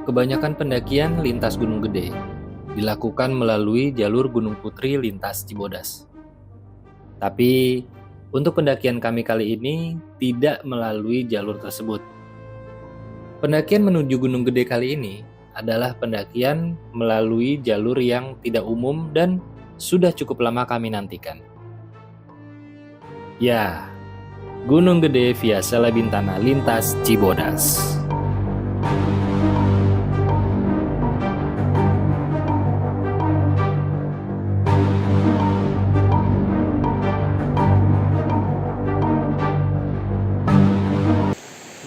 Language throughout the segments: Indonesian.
Kebanyakan pendakian lintas Gunung Gede dilakukan melalui jalur Gunung Putri lintas Cibodas. Tapi untuk pendakian kami kali ini tidak melalui jalur tersebut. Pendakian menuju Gunung Gede kali ini adalah pendakian melalui jalur yang tidak umum dan sudah cukup lama kami nantikan. Ya, Gunung Gede via Sela Bintana lintas Cibodas.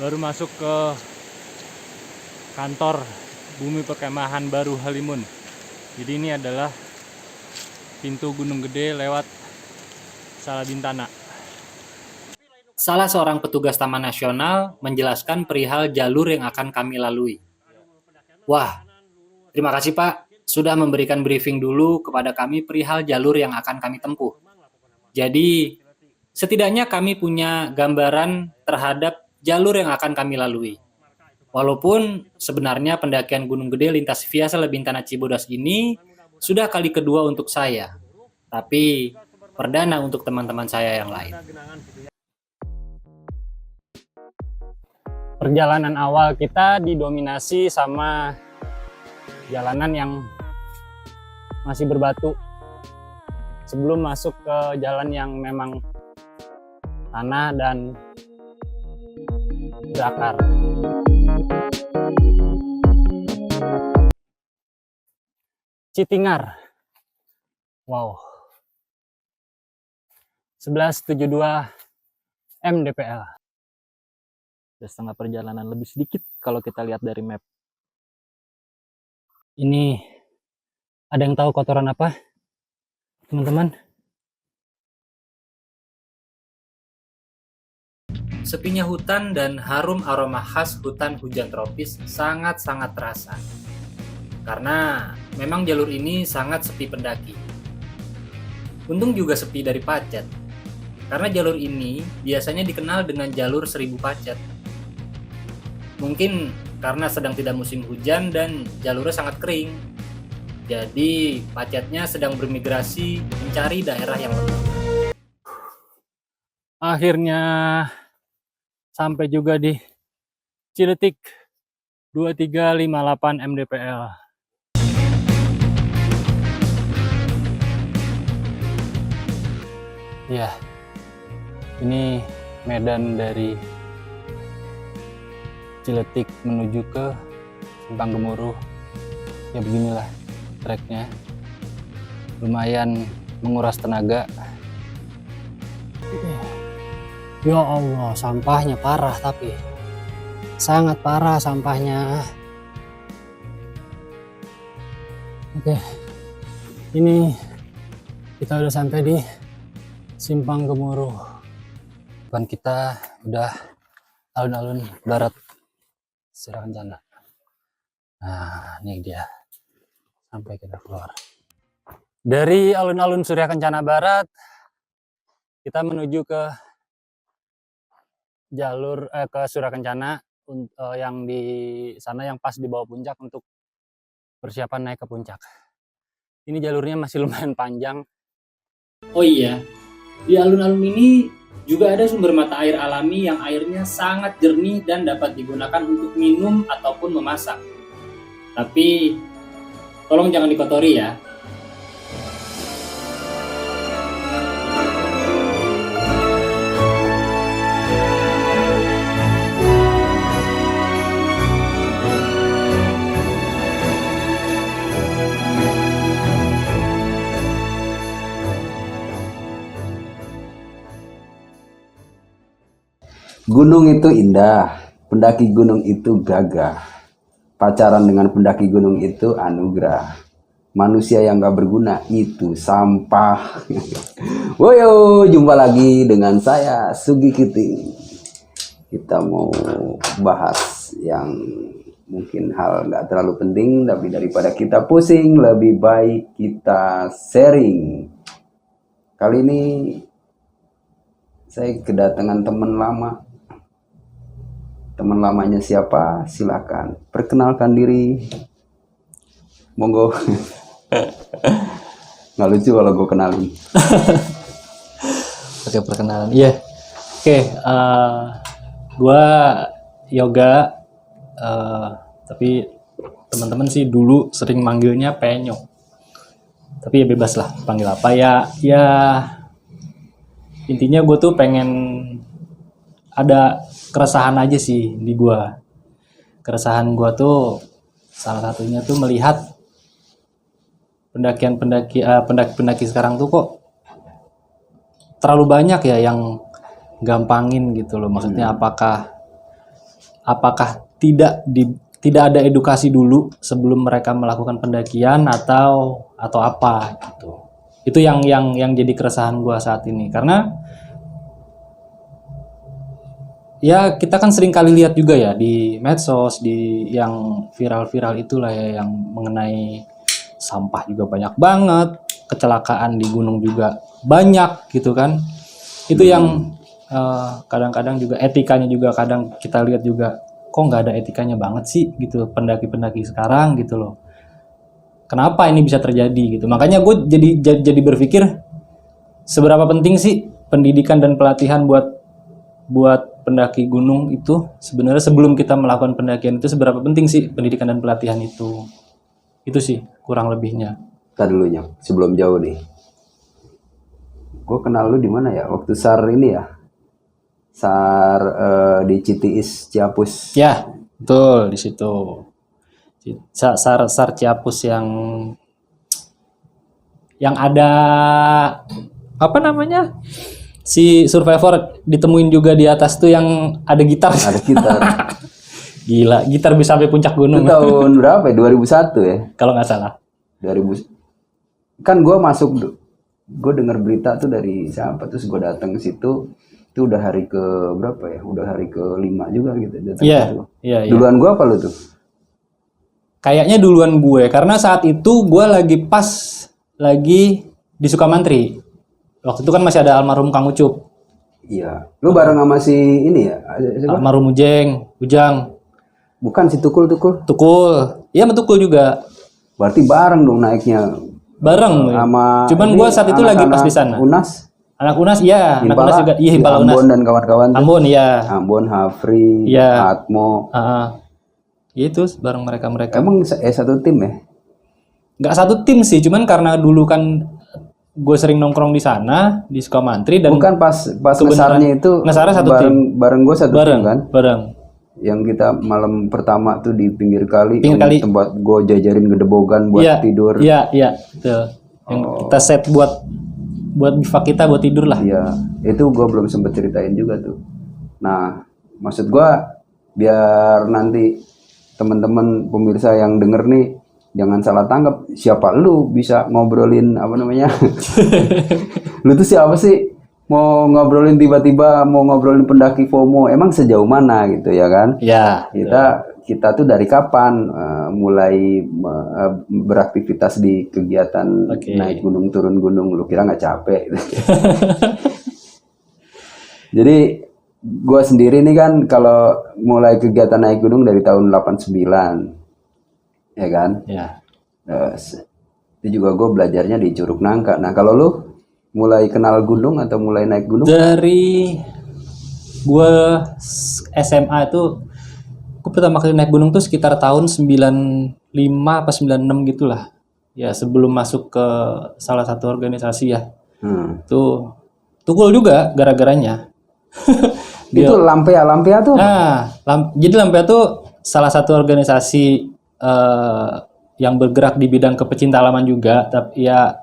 Baru masuk ke kantor Bumi Perkemahan Baru Halimun. Jadi ini adalah pintu Gunung Gede lewat Sela Bintana. Salah seorang petugas Taman Nasional menjelaskan perihal jalur yang akan kami lalui. Wah, terima kasih Pak, sudah memberikan briefing dulu kepada kami perihal jalur yang akan kami tempuh. Jadi, setidaknya kami punya gambaran terhadap jalur yang akan kami lalui. Walaupun sebenarnya pendakian Gunung Gede lintas via Sela Bintana Cibodas ini sudah kali kedua untuk saya, tapi perdana untuk teman-teman saya yang lain. Perjalanan awal kita didominasi sama jalanan yang masih berbatu sebelum masuk ke jalan yang memang tanah dan berakar. Citingar. Wow. 1172 mdpl. Udah setengah perjalanan, lebih sedikit kalau kita lihat dari map. Ini ada yang tahu kotoran apa, teman-teman? Sepinya hutan dan harum aroma khas hutan hujan tropis sangat-sangat terasa. Karena memang jalur ini sangat sepi pendaki. Untung juga sepi dari pacet. Karena jalur ini biasanya dikenal dengan jalur 1000 pacet. Mungkin karena sedang tidak musim hujan dan jalurnya sangat kering. Jadi pacetnya sedang bermigrasi mencari daerah yang lembab. Akhirnya sampai juga di Ciletik 2358 mdpl. Ya, ini medan dari Ciletik menuju ke Simpang Gemuruh. Ya beginilah treknya, lumayan menguras tenaga. Ya Allah, sampahnya parah, tapi sangat parah sampahnya. Oke, ini kita udah sampai di Simpang Gemuruh. Depan kita udah alun-alun barat Surya Kencana. Nah, ini dia. Sampai kita keluar. Dari alun-alun Surya Kencana Barat, kita menuju ke jalur ke Surya Kencana yang di sana yang pas di bawah puncak untuk persiapan naik ke puncak. Ini jalurnya masih lumayan panjang. Oh iya, di alun-alun ini juga ada sumber mata air alami yang airnya sangat jernih dan dapat digunakan untuk minum ataupun memasak. Tapi tolong jangan dikotori ya. Gunung itu indah, pendaki gunung itu gagah. Pacaran dengan pendaki gunung itu anugerah. Manusia yang gak berguna itu sampah. Woyo, jumpa lagi dengan saya Sugi Kiting. Kita mau bahas yang mungkin hal gak terlalu penting, tapi daripada kita pusing, lebih baik kita sharing. Kali ini saya kedatangan teman lama. Teman lamanya siapa? Silakan. Perkenalkan diri. Monggo. Nggak lucu kalau gue kenalin. Oke, perkenalan. Iya. Oke, gua Yoga, tapi teman-teman sih dulu sering manggilnya Penyo. Tapi ya bebas lah panggil apa ya. Ya intinya gue tuh pengen ada keresahan aja sih di gua. Keresahan gua tuh salah satunya tuh melihat pendaki-pendaki sekarang tuh kok terlalu banyak ya yang gampangin gitu loh. Maksudnya apakah tidak ada edukasi dulu sebelum mereka melakukan pendakian atau apa gitu. Itu yang jadi keresahan gua saat ini, karena ya kita kan sering kali lihat juga ya di medsos, di yang viral-viral itulah ya, yang mengenai sampah juga banyak banget, kecelakaan di gunung juga banyak gitu kan. Itu yang kadang-kadang juga etikanya juga kadang kita lihat juga kok nggak ada etikanya banget sih gitu pendaki-pendaki sekarang gitu loh. Kenapa ini bisa terjadi gitu? Makanya gue jadi berpikir seberapa penting sih pendidikan dan pelatihan buat pendaki gunung itu sebenarnya sebelum kita melakukan pendakian itu seberapa penting sih pendidikan dan pelatihan itu. Itu sih kurang lebihnya. Kita dulunya sebelum jauh nih. Gue kenal lu di mana ya? Waktu SAR ini ya. SAR di Citiis Ciapus. Ya, betul di situ. SAR Ciapus yang ada apa namanya? Si survivor ditemuin juga di atas tuh yang ada gitar. Ada gitar. Gila, gitar bisa sampai puncak gunung. Itu tahun berapa ya? 2001 ya? Kalau nggak salah. 2000. Kan gue masuk, gue dengar berita tuh dari siapa, terus gue datang ke situ. Itu udah hari ke berapa ya? Udah hari ke-5 juga gitu. Iya. Duluan gue apa lu tuh? Kayaknya duluan gue, karena saat itu gue lagi di Sukamantri. Waktu itu kan masih ada almarhum Kang Ucup. Iya. Lu bareng sama si ini ya? Siapa? Almarhum Ujang. Bukan si Tukul. Tukul. Iya, Tukul juga. Berarti bareng dong naiknya. Bareng. Sama cuman gue saat itu lagi pas di sana. Unas. Anak Unas, iya. Anak Unas juga. Iya, Himpala Unas. Ambon dan kawan-kawan. Ambon, iya. Ambon, Hafri, Iya. Atmo. Itu bareng mereka. Emang satu tim ya? Nggak satu tim sih, cuman karena dulu kan gue sering nongkrong di sana di Sukamantri dan bukan pas ngesarnya itu ngesarnya satu bareng gue satu tim kan? Bareng. Yang kita malam pertama tuh di pinggir kali. Tempat gue jajarin gedebogan buat tidur. Iya, betul. Yang kita set buat bivak kita buat tidur lah. Iya, itu gue belum sempet ceritain juga tuh. Nah, maksud gue biar nanti teman-teman pemirsa yang denger nih jangan salah tanggap, siapa lu bisa ngobrolin apa namanya? Lu tuh siapa sih? Mau ngobrolin tiba-tiba mau ngobrolin pendaki FOMO, emang sejauh mana gitu ya kan? Iya. Kita tuh dari kapan mulai beraktivitas di kegiatan naik gunung turun gunung, lu kira nggak capek? Jadi gue sendiri nih kan kalau mulai kegiatan naik gunung dari tahun 89. Ya kan? Ya. Itu juga gue belajarnya di Curug Nangka. Nah kalau lu mulai kenal gunung atau mulai naik gunung? Dari gue SMA itu, gue pertama kali naik gunung tuh sekitar tahun 95 apa 96 gitulah. Ya sebelum masuk ke salah satu organisasi ya. Tuh Tukul juga gara-garanya. Itu Lampea tuh? Nah, jadi Lampea tuh salah satu organisasi yang bergerak di bidang kepecinta alaman juga, tapi ya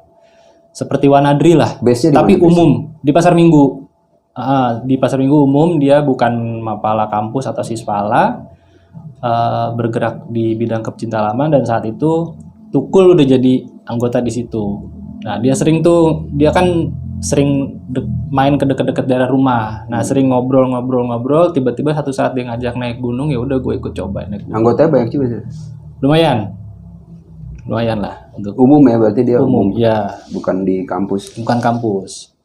seperti Wanadri lah, tapi umum di Pasar Minggu. Di Pasar Minggu umum, dia bukan mapala kampus atau siswala, bergerak di bidang kepecinta alaman, dan saat itu Tukul udah jadi anggota di situ. Nah dia kan sering main ke deket-deket daerah rumah. Nah sering ngobrol, tiba-tiba satu saat dia ngajak naik gunung, ya udah gue ikut coba naik gunung. Anggotanya banyak juga sih. Lumayan lah untuk umum ya, berarti dia umum. Ya. Bukan di kampus. Bukan kampus.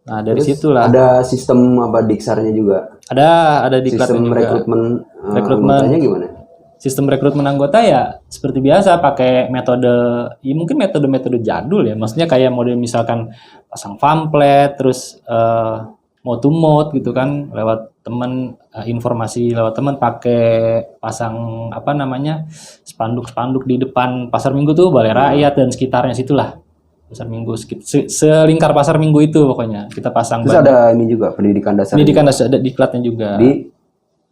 Nah dari Terus situlah ada sistem apa diksarnya juga. ada diklatnya Sistem juga. rekrutmen Rekrutmen. anggotanya gimana? Sistem rekrutmen anggota ya seperti biasa pakai metode, ya mungkin metode-metode jadul ya. Maksudnya kayak model misalkan pasang pamflet, terus mode to mode gitu kan, lewat teman, informasi lewat teman, pakai pasang apa namanya, spanduk-spanduk di depan Pasar Minggu tuh, Balai Rakyat dan sekitarnya situlah. Pasar Minggu, selingkar Pasar Minggu itu pokoknya kita pasang Terus ada ini juga pendidikan dasar. pendidikan dasar, ada diklatnya juga. Di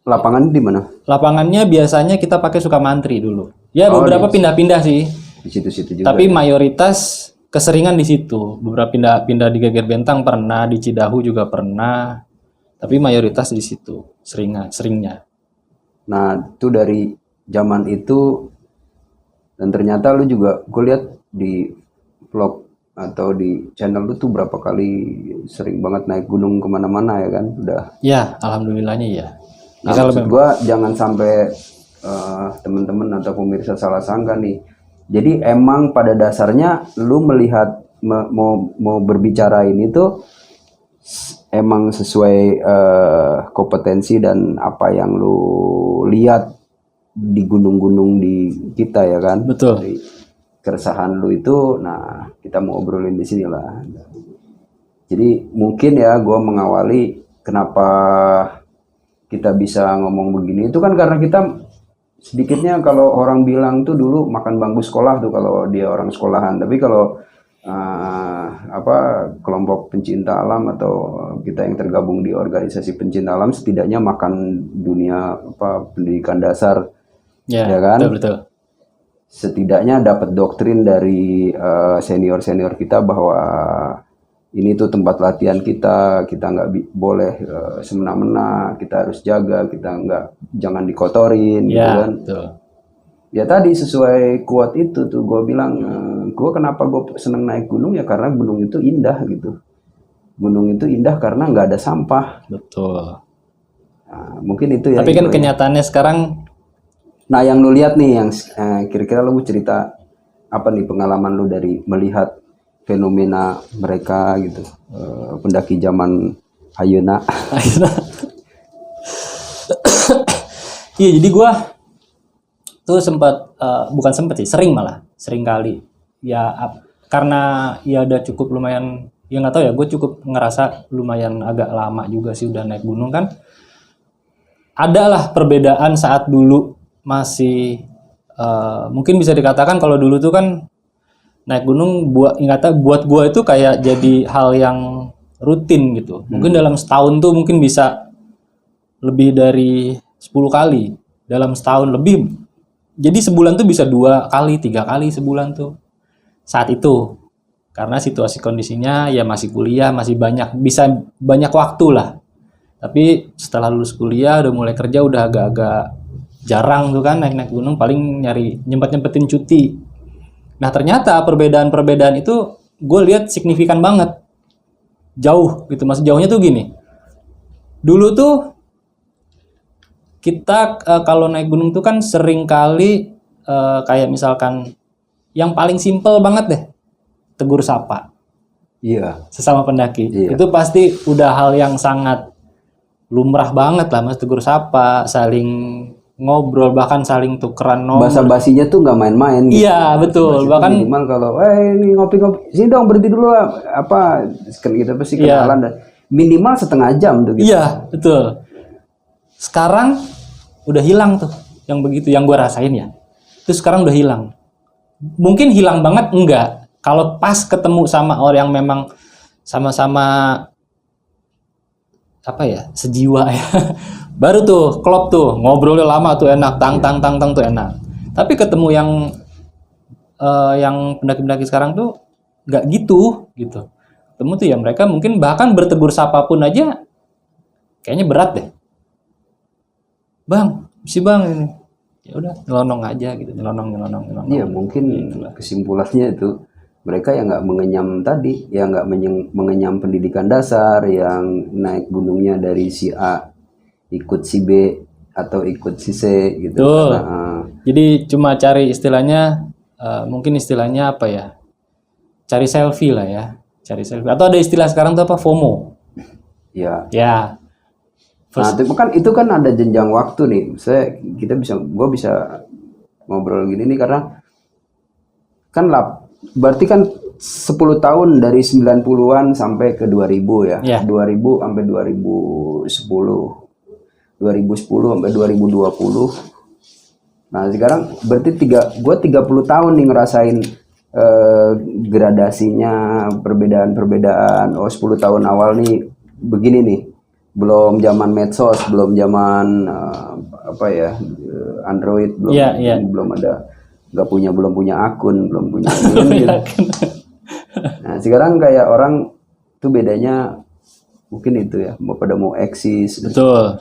lapangan di mana? Lapangannya biasanya kita pakai Sukamantri dulu. Ya beberapa pindah-pindah sih. Di situ-situ juga. Tapi mayoritas keseringan di situ. Beberapa pindah di Geger Bentang pernah, di Cidahu juga pernah. Tapi mayoritas di situ seringnya. Nah, itu dari zaman itu, dan ternyata lu juga gue lihat di vlog atau di channel lu tuh berapa kali sering banget naik gunung kemana-mana ya kan, udah. Ya, alhamdulillahnya ya. Nah, maksud gue jangan sampai teman-teman atau pemirsa salah sangka nih. Jadi emang pada dasarnya lu melihat mau berbicara ini tuh emang sesuai kompetensi dan apa yang lu lihat di gunung-gunung di kita ya kan. Betul. Dari keresahan lu itu, nah kita mau obrolin di sini lah. Jadi mungkin ya gue mengawali kenapa kita bisa ngomong begini itu kan karena kita sedikitnya, kalau orang bilang tuh dulu makan bangku sekolah tuh kalau dia orang sekolahan, tapi kalau kelompok pencinta alam atau kita yang tergabung di organisasi pencinta alam setidaknya makan dunia pendidikan dasar ya kan, betul. setidaknya dapat doktrin dari senior-senior kita bahwa ini tuh tempat latihan kita nggak boleh semena-mena, kita harus jaga, jangan dikotorin gitu kan. Betul. Ya tadi sesuai quote itu tuh gue bilang, gue kenapa gue seneng naik gunung ya karena gunung itu indah gitu. Gunung itu indah karena nggak ada sampah. Betul. Nah, mungkin itu ya. Tapi kan kenyataannya sekarang. Nah yang lu lihat nih, yang kira-kira lu mau cerita apa nih pengalaman lu dari melihat fenomena mereka gitu, pendaki zaman ayeuna. Iya, jadi gue tuh sering kali ya, karena ya udah cukup lumayan, ya nggak tahu ya, gue cukup ngerasa lumayan agak lama juga sih udah naik gunung kan. Adalah perbedaan saat dulu masih mungkin bisa dikatakan kalau dulu tuh kan naik gunung buat gue itu kayak jadi hal yang rutin gitu. Mungkin dalam setahun tuh mungkin bisa lebih dari 10 kali dalam setahun lebih. Jadi sebulan tuh bisa 2 kali, 3 kali sebulan tuh. Saat itu karena situasi kondisinya ya masih kuliah, masih bisa banyak waktu lah. Tapi setelah lulus kuliah udah mulai kerja, udah agak-agak jarang tuh kan naik gunung, paling nyempetin cuti. Nah ternyata perbedaan itu gue lihat signifikan banget, jauh gitu. Mas jauhnya tuh gini, dulu tuh kita kalau naik gunung tuh kan sering kali kayak misalkan yang paling simpel banget deh, tegur sapa. Iya. Sesama pendaki. Iya. Itu pasti udah hal yang sangat lumrah banget lah mas, tegur sapa, saling ngobrol, bahkan saling tukeran nomor. Bahasa basinya tuh nggak main-main gitu. Iya betul, bahkan minimal kalau ini ngopi-ngopi sini dong, berhenti dulu lah, apa kita pasti kenalan dan minimal setengah jam tuh gitu. Iya betul. Sekarang udah hilang tuh yang begitu, yang gue rasain ya. Itu sekarang udah hilang. Mungkin hilang banget enggak, kalau pas ketemu sama orang yang memang sama-sama apa ya, sejiwa ya. Baru tuh klop tuh, ngobrolnya lama tuh enak, tang tuh enak. Tapi ketemu yang pendaki-pendaki sekarang tuh nggak gitu. Ketemu tuh ya mereka mungkin bahkan bertegur sapa pun aja kayaknya berat deh. Bang, ini. Ya udah, nyelonong aja gitu, nyelonong. Iya, mungkin kesimpulannya itu mereka yang nggak mengenyam tadi, yang nggak mengenyam pendidikan dasar, yang naik gunungnya dari si A ikut si B atau ikut si C gitu. Jadi cuma cari istilahnya, mungkin istilahnya apa ya, cari selfie lah ya. Cari selfie. Atau ada istilah sekarang tuh apa? FOMO. Ya. Ya. Nah, itu kan ada jenjang waktu nih. Gue bisa ngobrol gini nih karena kan berarti kan 10 tahun dari 90-an sampai ke 2000 ya. Ya. 2000 sampai 2010. 2010 sampai 2020. Nah, sekarang berarti gue 30 tahun nih ngerasain gradasinya, perbedaan-perbedaan. 10 tahun awal nih begini nih. Belum zaman medsos, belum zaman Android, belum ada, belum punya akun, belum punya gitu. Nah, sekarang kayak orang tuh bedanya mungkin itu ya, pada mau eksis. Betul.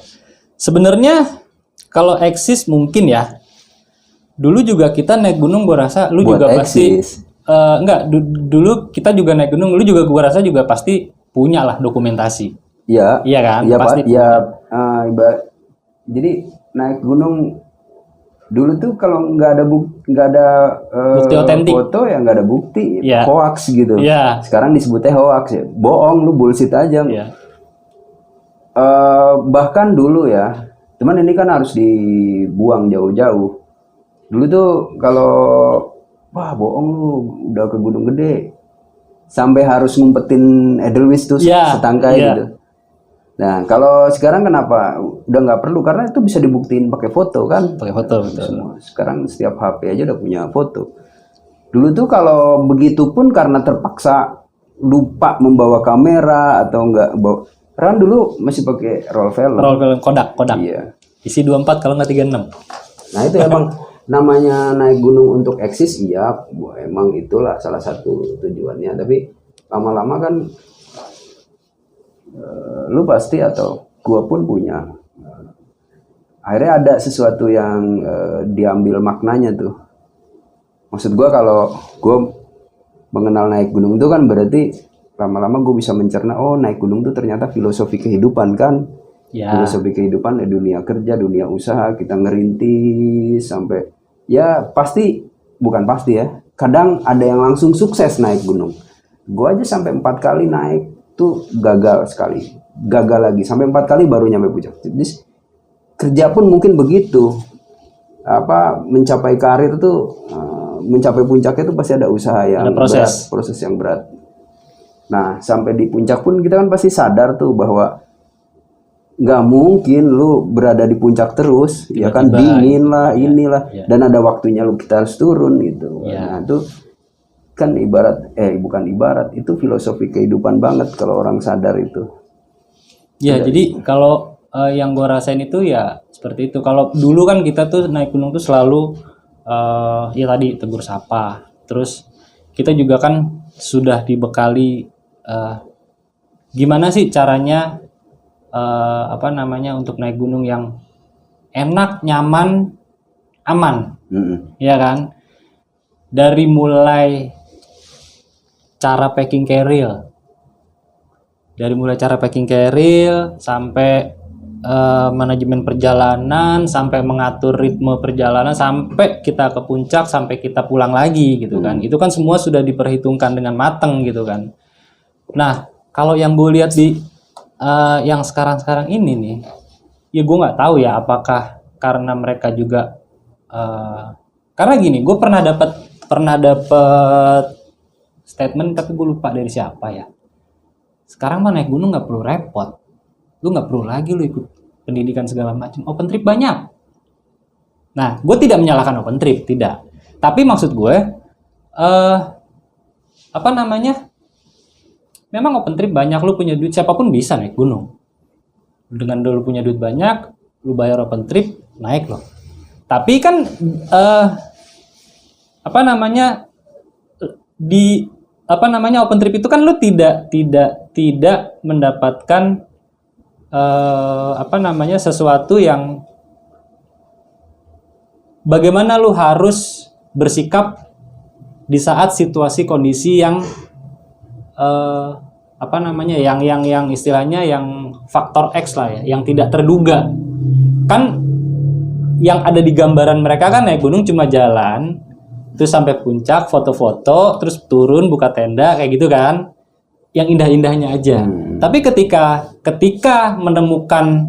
Sebenarnya kalau eksis mungkin ya. Dulu juga kita naik gunung, gua rasa lu Buat juga pasti eksis. dulu kita juga naik gunung, lu juga gua rasa juga pasti punya lah dokumentasi. Iya. Iya kan? Iya, Pasti Pak. Ya, jadi naik gunung dulu tuh kalau nggak ada Bukti otentik. foto ya nggak ada bukti, Iya. hoax gitu. Iya. Sekarang disebutnya hoax ya, bohong, lu bullshit aja. Iya. Bahkan dulu ya, cuman ini kan harus dibuang jauh-jauh. Dulu tuh kalau wah bohong lu udah ke Gunung Gede, sampai harus ngumpetin Edelweiss tuh Iya, setangkai iya. gitu. Nah, kalau sekarang kenapa udah nggak perlu, karena itu bisa dibuktiin pakai foto kan? Pakai foto, betul. Semua. Sekarang setiap HP aja udah punya foto. Dulu tuh kalau begitu pun karena terpaksa lupa membawa kamera atau enggak bawa. Karena dulu masih pakai roll film. Roll film Kodak. Iya. Isi 24 kalau nggak 36. Nah, itu emang namanya naik gunung untuk eksis, iya, emang itulah salah satu tujuannya. Tapi lama-lama kan lu pasti atau gua pun punya. Akhirnya ada sesuatu yang diambil maknanya tuh. Maksud gua kalau gua mengenal naik gunung itu kan berarti lama-lama gue bisa mencerna, oh naik gunung tuh ternyata filosofi kehidupan kan. Ya. Filosofi kehidupan ya, dunia kerja, dunia usaha, kita ngerintis sampai ya pasti, bukan pasti ya, kadang ada yang langsung sukses naik gunung. Gue aja sampai 4 kali naik tuh gagal sekali, gagal lagi sampai 4 kali baru nyampe puncak. Jadi kerja pun mungkin begitu, mencapai karir tuh, mencapai puncaknya tuh pasti ada usaha yang berat, proses yang berat. Nah, sampai di puncak pun kita kan pasti sadar tuh bahwa nggak mungkin lu berada di puncak terus. Tiba-tiba, ya kan dingin lah, inilah, ya. dan ada waktunya lu kita harus turun gitu. Ya. Nah, itu kan bukan ibarat, itu filosofi kehidupan banget kalau orang sadar itu. Ya, jadi kalau yang gue rasain itu ya seperti itu. Kalau dulu kan kita tuh naik gunung tuh selalu ya tadi tegur sapa. Terus kita juga kan sudah dibekali gimana sih caranya untuk naik gunung yang enak, nyaman, aman. Ya kan? Dari mulai cara packing carrier. Sampai manajemen perjalanan, sampai mengatur ritme perjalanan, sampai kita ke puncak, sampai kita pulang lagi gitu kan. Itu kan semua sudah diperhitungkan dengan matang gitu kan. Nah, kalau yang gue lihat di yang sekarang ini nih, ya gue nggak tahu ya apakah karena mereka juga karena gini, gue pernah dapat statement tapi gue lupa dari siapa ya. Sekarang mah naik gunung nggak perlu repot, lu nggak perlu lagi lu ikut pendidikan segala macam, open trip banyak. Nah, gue tidak menyalahkan open trip, tidak. Tapi maksud gue memang open trip banyak, lu punya duit, siapapun bisa naik gunung. Dengan lu punya duit banyak, lu bayar open trip, naik loh. Tapi kan open trip itu kan lu tidak mendapatkan sesuatu yang bagaimana lu harus bersikap di saat situasi kondisi yang yang istilahnya yang faktor X lah ya, yang tidak terduga. Kan yang ada di gambaran mereka kan naik gunung cuma jalan, terus sampai puncak, foto-foto, terus turun buka tenda kayak gitu kan. yang indah-indahnya aja. Tapi ketika menemukan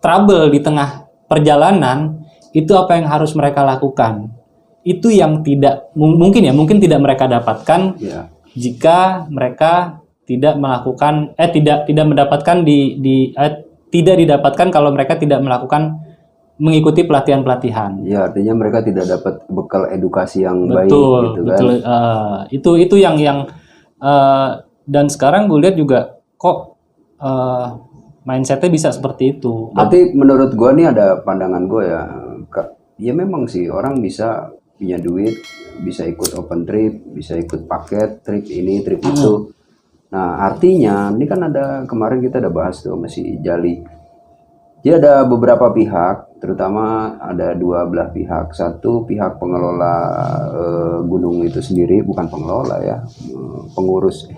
trouble di tengah perjalanan, itu apa yang harus mereka lakukan? Itu yang mungkin tidak mereka dapatkan Ya. jika mereka tidak melakukan tidak mendapatkan tidak didapatkan kalau mereka tidak mengikuti pelatihan-pelatihan. Ya, artinya mereka tidak dapat bekal edukasi yang baik Betul, gitu kan. betul. Itu yang dan sekarang gue lihat juga kok mindsetnya bisa seperti itu. Berarti menurut gua nih ada pandangan gua ya. Ya memang sih orang bisa punya duit, bisa ikut open trip, bisa ikut paket trip ini, trip itu. Nah, artinya ini kan ada kemarin kita ada bahas tuh masih Jali. Jadi ada beberapa pihak, terutama ada dua belah pihak. Satu pihak pengelola gunung itu sendiri, bukan pengelola ya, pengurus.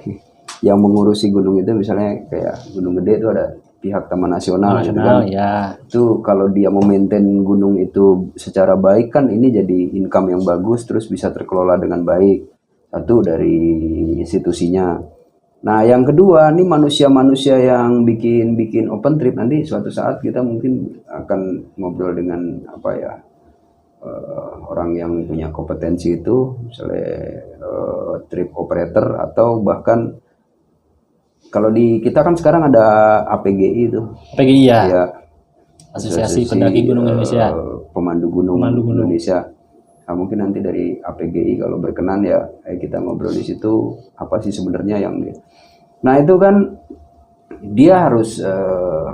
Yang mengurusi gunung itu misalnya kayak Gunung Gede itu ada pihak Taman Nasional, gitu kan. Ya. Itu kalau dia memaintain gunung itu secara baik kan ini jadi income yang bagus, terus bisa terkelola dengan baik. Satu dari institusinya. Nah, yang kedua nih manusia-manusia yang bikin open trip, nanti suatu saat kita mungkin akan ngobrol dengan apa ya, orang yang punya kompetensi itu, misalnya trip operator atau bahkan kalau di kita kan sekarang ada APGI itu. PGI ya. Ya, Asosiasi Pendaki Gunung Indonesia. Pemandu Gunung Indonesia. Nah, mungkin nanti dari APGI kalau berkenan ya, kita ngobrol di situ apa sih sebenarnya yang dia. Nah, itu kan dia harus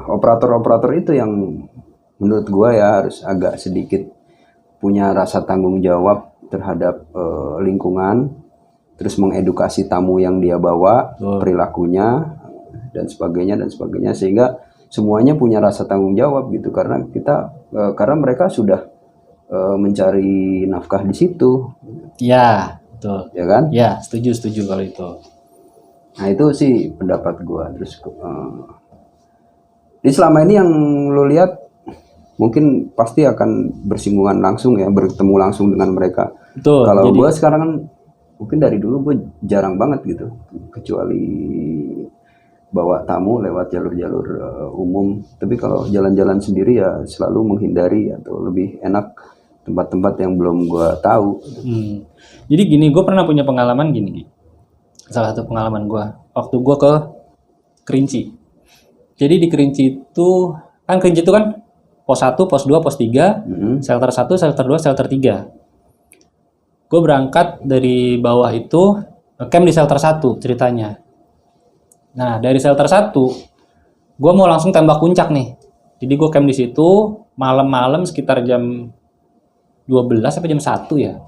operator-operator itu yang menurut gua ya harus agak sedikit punya rasa tanggung jawab terhadap lingkungan, terus mengedukasi tamu yang dia bawa, perilakunya dan sebagainya sehingga semuanya punya rasa tanggung jawab gitu, karena karena mereka sudah mencari nafkah di situ. Ya, betul. Ya kan? Ya, setuju kalau itu. Nah, itu sih pendapat gua. Terus di selama ini yang lo lihat mungkin pasti akan bersinggungan langsung ya, bertemu langsung dengan mereka. Betul. Kalau gua sekarang kan mungkin dari dulu gue jarang banget gitu, kecuali bawa tamu lewat jalur-jalur umum. Tapi kalau jalan-jalan sendiri ya selalu menghindari atau lebih enak tempat-tempat yang belum gue tahu. Jadi gini, gue pernah punya pengalaman gini. Salah satu pengalaman gue waktu gue ke Kerinci. Jadi di Kerinci itu kan pos 1, pos 2, pos 3, shelter 1, shelter 2, shelter 3. Gue berangkat dari bawah itu camp di shelter 1 ceritanya. Nah, dari shelter 1 gue mau langsung tembak puncak nih. Jadi gue camp di situ malam-malam sekitar jam 12 sampai jam 1 ya.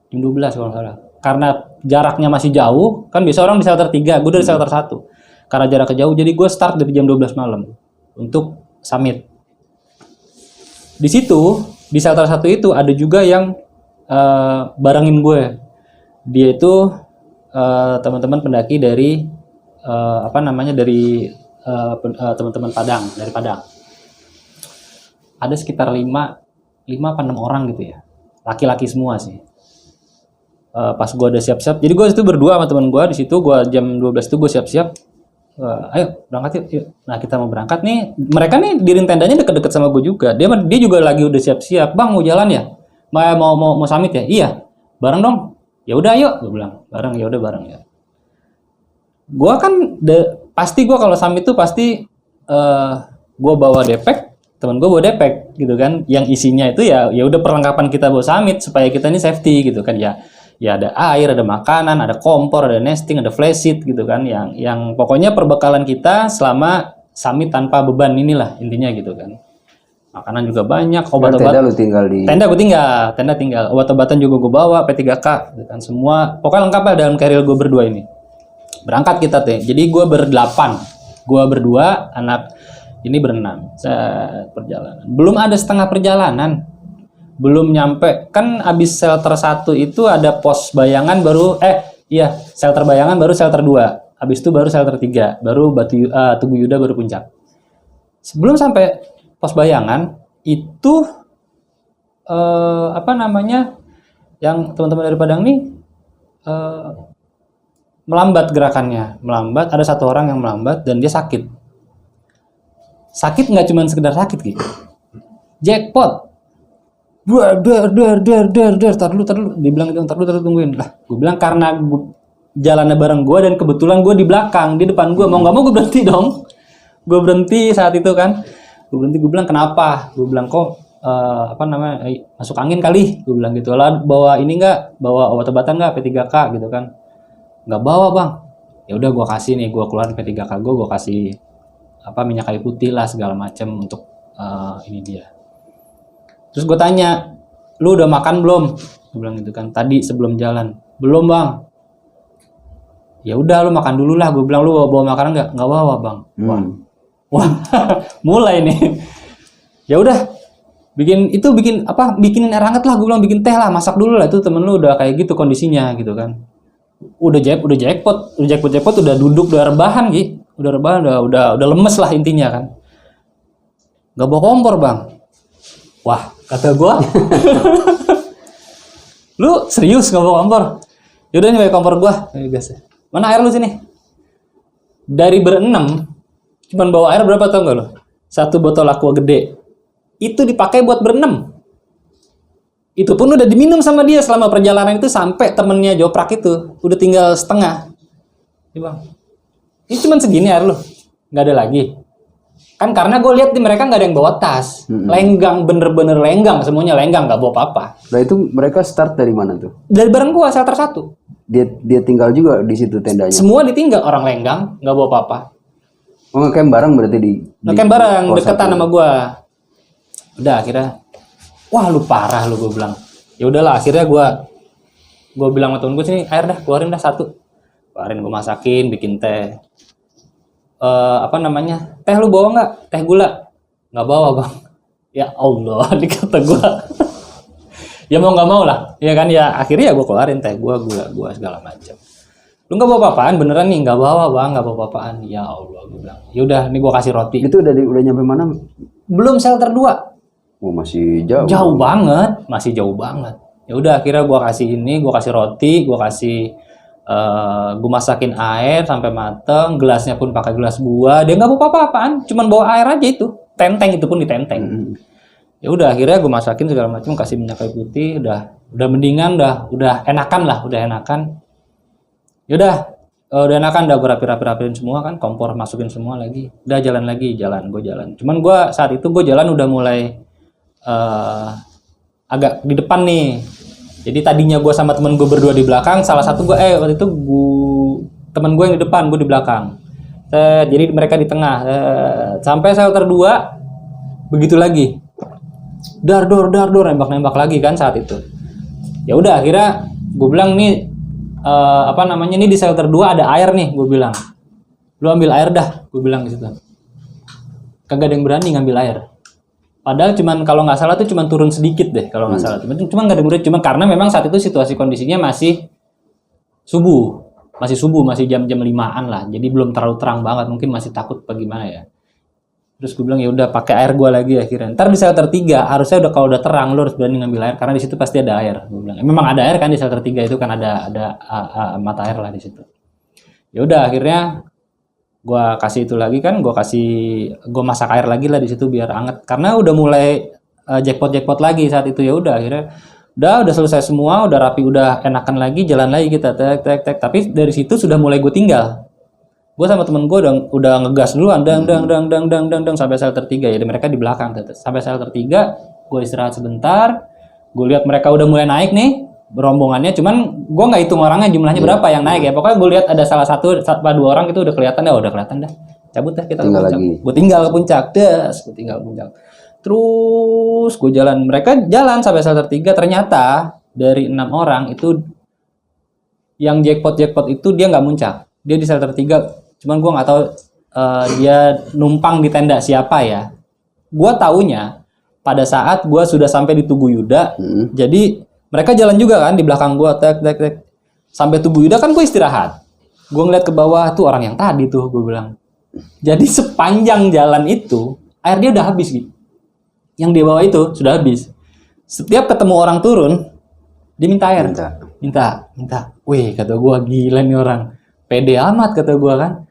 Jam 12 kalau nggak salah. Karena jaraknya masih jauh, kan biasa orang di shelter 3, gue dari shelter 1. Karena jaraknya jauh, jadi gue start dari jam 12 malam untuk summit. Di situ, di shelter 1 itu ada juga yang barengin gue. Dia itu teman-teman pendaki dari teman-teman Padang, dari Padang. Ada sekitar 5 apa 6 orang gitu ya. Laki-laki semua sih. Pas gue udah siap-siap, jadi gue itu berdua sama teman gue di situ. Gue jam 12 itu gue siap-siap. Ayo berangkat yuk. Nah, kita mau berangkat nih. Mereka nih diriin tendanya deket-deket sama gue juga. Dia juga lagi udah siap-siap. Bang, mau jalan ya? Mau summit ya? Iya. Bareng dong. Ya udah yuk, gue bilang. Bareng ya udah bareng ya. Gue kan pasti gue kalau summit tuh pasti gue bawa depek, temen gue bawa depek gitu kan. Yang isinya itu ya udah perlengkapan kita bawa summit supaya kita ini safety gitu kan ya. Ya ada air, ada makanan, ada kompor, ada nesting, ada flash sheet gitu kan. Yang pokoknya perbekalan kita selama summit tanpa beban inilah intinya gitu kan. Makanan juga banyak, obat-obatan. Tenda lu tinggal di... Tenda tinggal. Obat-obatan juga gue bawa, P3K gitu kan. Semua, pokoknya lengkap lah dalam carrier gue berdua ini. Berangkat kita teh. Jadi gue ber-8. Gue berdua, anak ini ber-6. Perjalanan. Belum ada setengah perjalanan. Belum nyampe. Kan abis shelter 1 itu ada pos bayangan baru, shelter bayangan baru shelter 2. Abis itu baru shelter 3. Baru Tugu Yuda baru puncak. Sebelum sampai pos bayangan itu yang teman-teman dari Padang nih melambat gerakannya, melambat. Ada satu orang yang melambat dan dia sakit. Sakit nggak cuma sekedar sakit gitu. Jackpot. Tar dulu. Dibilang itu, tar dulu tungguin. Lah, gue bilang karena jalannya bareng gue dan kebetulan gue di belakang, di depan gue. Mau nggak mau gue berhenti dong. Gue berhenti saat itu kan. Gue bilang kenapa? Gue bilang kok masuk angin kali. Gue bilang gitu lah. Bawa ini nggak? Bawa obat-obatan nggak? P3K gitu kan? Nggak bawa bang. Ya udah gue kasih nih. Gue keluarin P3K gue kasih minyak kayu putih lah segala macem untuk ini dia. Terus gue tanya, lu udah makan belum? Gue bilang gitu kan. Tadi sebelum jalan. Belum bang. Ya udah lu makan dulu lah. Gue bilang lu bawa makanan nggak? Nggak bawa bang. Wah, mulai nih. Ya udah, bikinin air hangat lah. Gue bilang bikin teh lah, masak dulu lah. Itu temen lu udah kayak gitu kondisinya gitu kan. Udah jackpot, udah duduk, udah rebahan gitu. Udah rebahan, udah lemes lah intinya kan. Gak bawa kompor bang. Wah, kata gue, lu serius gak bawa kompor? Yaudah nih bawa kompor gue. Mana air lu sini? Dari berenam, cuman bawa air berapa tau gak lu? 1 botol aqua gede. Itu dipakai buat berenam. Itu pun udah diminum sama dia selama perjalanan itu sampai temennya joprak itu. Udah tinggal setengah. Ini bang, ini cuman segini air lu. Gak ada lagi. Kan karena gue lihat di mereka nggak ada yang bawa tas, lenggang, bener-bener lenggang, semuanya lenggang, nggak bawa apa-apa. Nah itu mereka start dari mana tuh? Dari bareng gue, shelter 1. Dia tinggal juga di situ tendanya. Semua ditinggal, orang lenggang, nggak bawa apa-apa. Oh ngecamp bareng berarti di Ngecamp bareng, deketan sama gue. Udah akhirnya, wah lu parah lu, gue bilang. Ya udahlah akhirnya gue bilang sama temen gue sini air dah, keluarin dah 1. Keluarin gue masakin, bikin teh. Teh lu bawa nggak? Teh gula? Nggak bawa bang. Ya Allah, dikata gue. Ya mau nggak mau lah, ya kan ya. Akhirnya ya gue keluarin teh gula segala macam. Lu nggak bawa apa-apaan beneran nih? Nggak bawa bang, nggak bawa apa-apaan. Ya Allah, gue bilang. Ya udah, nih gue kasih roti. Itu udah nyampe mana? Belum shelter 2. Oh masih jauh. Jauh banget, masih jauh banget. Ya udah, akhirnya gue kasih ini, gue kasih roti, gue kasih gue masakin air sampai mateng, gelasnya pun pakai gelas gua. Dia nggak bawa apa-apaan, cuman bawa air aja itu, tenteng itu pun ditenteng. Ya udah akhirnya gue masakin segala macam, kasih minyak kayu putih, udah mendingan, udah enakan lah, udah enakan. Ya udah enakan, udah gue rapiin semua kan, kompor masukin semua lagi, udah jalan. Cuman gue saat itu gue jalan udah mulai agak di depan nih. Jadi tadinya gue sama temen gue berdua di belakang, salah satu waktu itu temen gue yang di depan, gue di belakang. Jadi mereka di tengah. Sampai shelter 2, begitu lagi. Dor, nembak lagi kan saat itu. Ya udah akhirnya gue bilang nih, ini di shelter 2 ada air nih, gue bilang. Lu ambil air dah, gue bilang gitu. Kagak ada yang berani ngambil air. Padahal kalau nggak salah tuh cuman turun sedikit deh kalau nggak salah. Cuma nggak ada murid, cuma karena memang saat itu situasi kondisinya masih subuh, masih jam-jam 5-an lah. Jadi belum terlalu terang banget, mungkin masih takut bagaimana ya. Terus gue bilang ya udah pakai air gue lagi akhirnya. Ntar di shelter 3 harusnya udah kalau udah terang lo harus berani ngambil air karena di situ pasti ada air. Gue bilang memang ada air kan di shelter 3 itu kan ada mata air lah di situ. Ya udah akhirnya gue kasih itu lagi kan, gue masak air lagi lah di situ biar anget karena udah mulai jackpot lagi saat itu. Ya udah akhirnya udah selesai semua, udah rapi, udah enakan lagi, jalan lagi kita tek. Tapi dari situ sudah mulai gue tinggal. Gue sama temen gue udah ngegas duluan, dang sampai shelter 3 ya. Mereka di belakang sampai shelter 3, gue istirahat sebentar. Gue lihat mereka udah mulai naik nih rombongannya, cuman gue nggak hitung orangnya jumlahnya berapa yang naik ya. Pokoknya gue lihat ada salah satu 2 orang itu udah kelihatan dah. Cabut dah kita tinggal ke puncak. Lagi. Gue tinggal ke puncak, Terus gue mereka jalan sampai shelter 3. Ternyata dari 6 orang itu yang jackpot itu dia nggak muncak, dia di shelter 3. Cuman gue nggak tahu dia numpang di tenda siapa ya. Gue taunya pada saat gue sudah sampai di Tugu Yuda. Jadi mereka jalan juga kan di belakang gue, tek. Sampai Tugu Yuda kan gue istirahat. Gue ngeliat ke bawah tuh orang yang tadi tuh, gue bilang. Jadi sepanjang jalan itu air dia udah habis gitu. Yang dia bawa itu sudah habis. Setiap ketemu orang turun, dia minta air. Minta. Wih, kata gue gila nih orang. pede amat kata gue kan.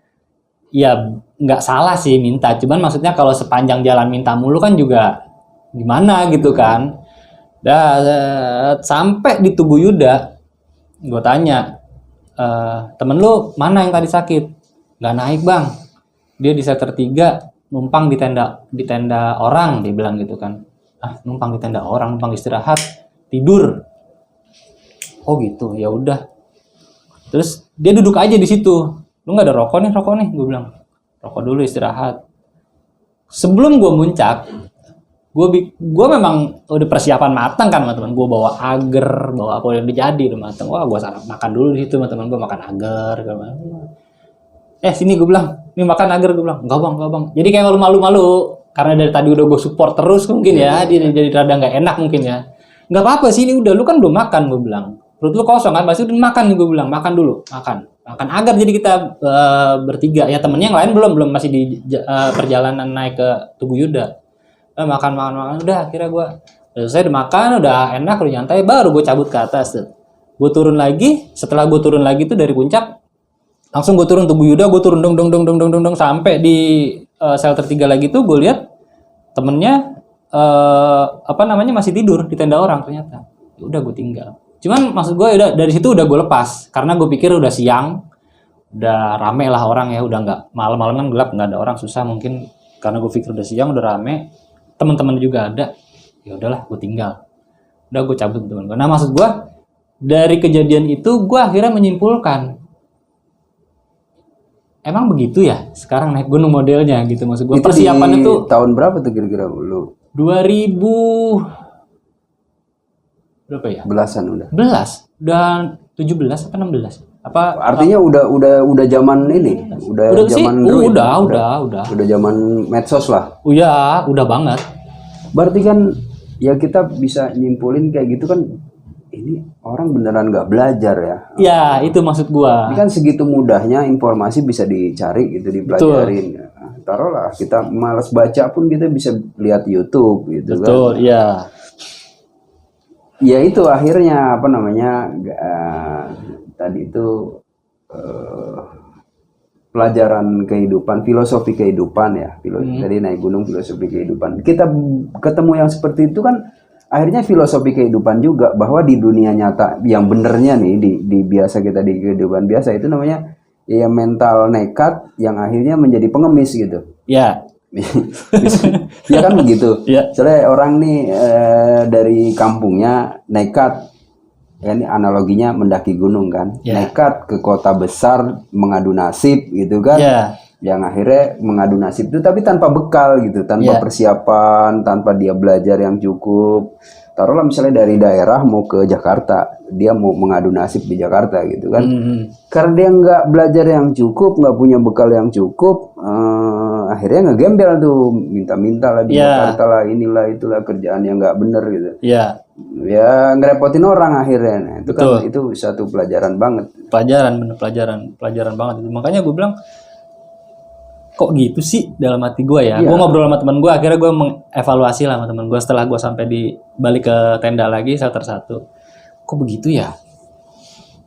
Ya nggak salah sih minta, cuman maksudnya kalau sepanjang jalan minta mulu kan juga gimana gitu kan. Sampai di Tugu Yuda, gue tanya, temen lu mana yang tadi sakit? Nggak naik bang, dia di setter 3 numpang di tenda orang, dia bilang gitu kan. Numpang di tenda orang, numpang istirahat, tidur. Oh gitu, ya udah. Terus dia duduk aja di situ. Lu nggak ada rokok nih, gue bilang. Rokok dulu, istirahat. Sebelum gue muncak, gue memang udah persiapan matang kan teman-teman. Gue bawa agar, bawa apa yang dijadi udah matang. Wah, gue makan dulu di situ teman-teman. Gue makan agar. Sini gue bilang, ini makan agar, gue bilang. Enggak bang. Jadi kayak malu-malu. Karena dari tadi udah gue support terus mungkin ya. Dia jadi rada nggak enak mungkin ya. Nggak apa-apa sih, ini udah lu kan udah makan, gue bilang. Perut lu kosong kan, pasti udah makan nih, gue bilang. Makan dulu, makan agar. Jadi kita bertiga ya, temennya yang lain belum masih di perjalanan naik ke Tugu Yuda. Makan udah, akhirnya gue selesai udah makan, udah enak, udah nyantai, baru gue cabut ke atas tuh. Gue turun lagi, setelah gue turun lagi tuh dari puncak, langsung gue turun Tugu Yuda, gue turun dong sampai di shelter 3 lagi tuh. Gue lihat temennya masih tidur di tenda orang ternyata. Ya udah, gue tinggal. Cuman maksud gue udah dari situ udah gue lepas, karena gue pikir udah siang, udah rame lah orang ya, udah nggak malam-malam kan gelap, nggak ada orang, susah mungkin, karena gue pikir udah siang, udah rame, teman-teman juga ada. Ya udahlah, gue tinggal. Udah, gue cabut teman gue. Nah maksud gue dari kejadian itu gue akhirnya menyimpulkan, emang begitu ya sekarang naik gunung modelnya gitu. Maksud gue persiapan itu tahun berapa tuh kira-kira lu? 2000 berapa ya? Belasan udah. Dan 17 apa 16? Apa artinya udah zaman ini, udah zaman sih, udah zaman medsos lah. Oh ya, udah banget. Berarti kan ya kita bisa nyimpulin kayak gitu kan, ini orang beneran nggak belajar ya. Ya, itu maksud gua. Ini kan segitu mudahnya informasi bisa dicari gitu, dipelajarin. Nah, taruhlah kita malas baca pun kita bisa lihat YouTube gitu. Betul, kan. iya. Ya itu akhirnya tadi itu pelajaran kehidupan, filosofi kehidupan ya. Tadi naik gunung, filosofi kehidupan. Kita ketemu yang seperti itu kan akhirnya filosofi kehidupan juga, bahwa di dunia nyata yang benernya nih, di biasa kita di kehidupan biasa itu namanya ya mental nekat yang akhirnya menjadi pengemis gitu. Ya. Ya kan begitu. Ya. Soalnya orang nih dari kampungnya nekat, ya ini analoginya mendaki gunung kan. Ya. Nekat ke kota besar mengadu nasib gitu kan. Ya. Yang akhirnya mengadu nasib itu tapi tanpa bekal gitu, tanpa persiapan, tanpa dia belajar yang cukup. Taruhlah misalnya dari daerah mau ke Jakarta, dia mau mengadu nasib di Jakarta gitu kan. Karena dia nggak belajar yang cukup, nggak punya bekal yang cukup, akhirnya ngegembel tuh, minta-minta lah di Jakarta lah, inilah itulah, kerjaan yang nggak bener gitu. Ya. Ya ngerepotin orang akhirnya. Nah, itu kan itu satu pelajaran banget. Pelajaran banget itu. Makanya gue bilang, kok gitu sih dalam hati gue ya. Gue ngobrol sama teman gue, akhirnya gue mengevaluasi lah sama teman gue setelah gue sampai balik ke tenda lagi shelter 1. Kok begitu ya?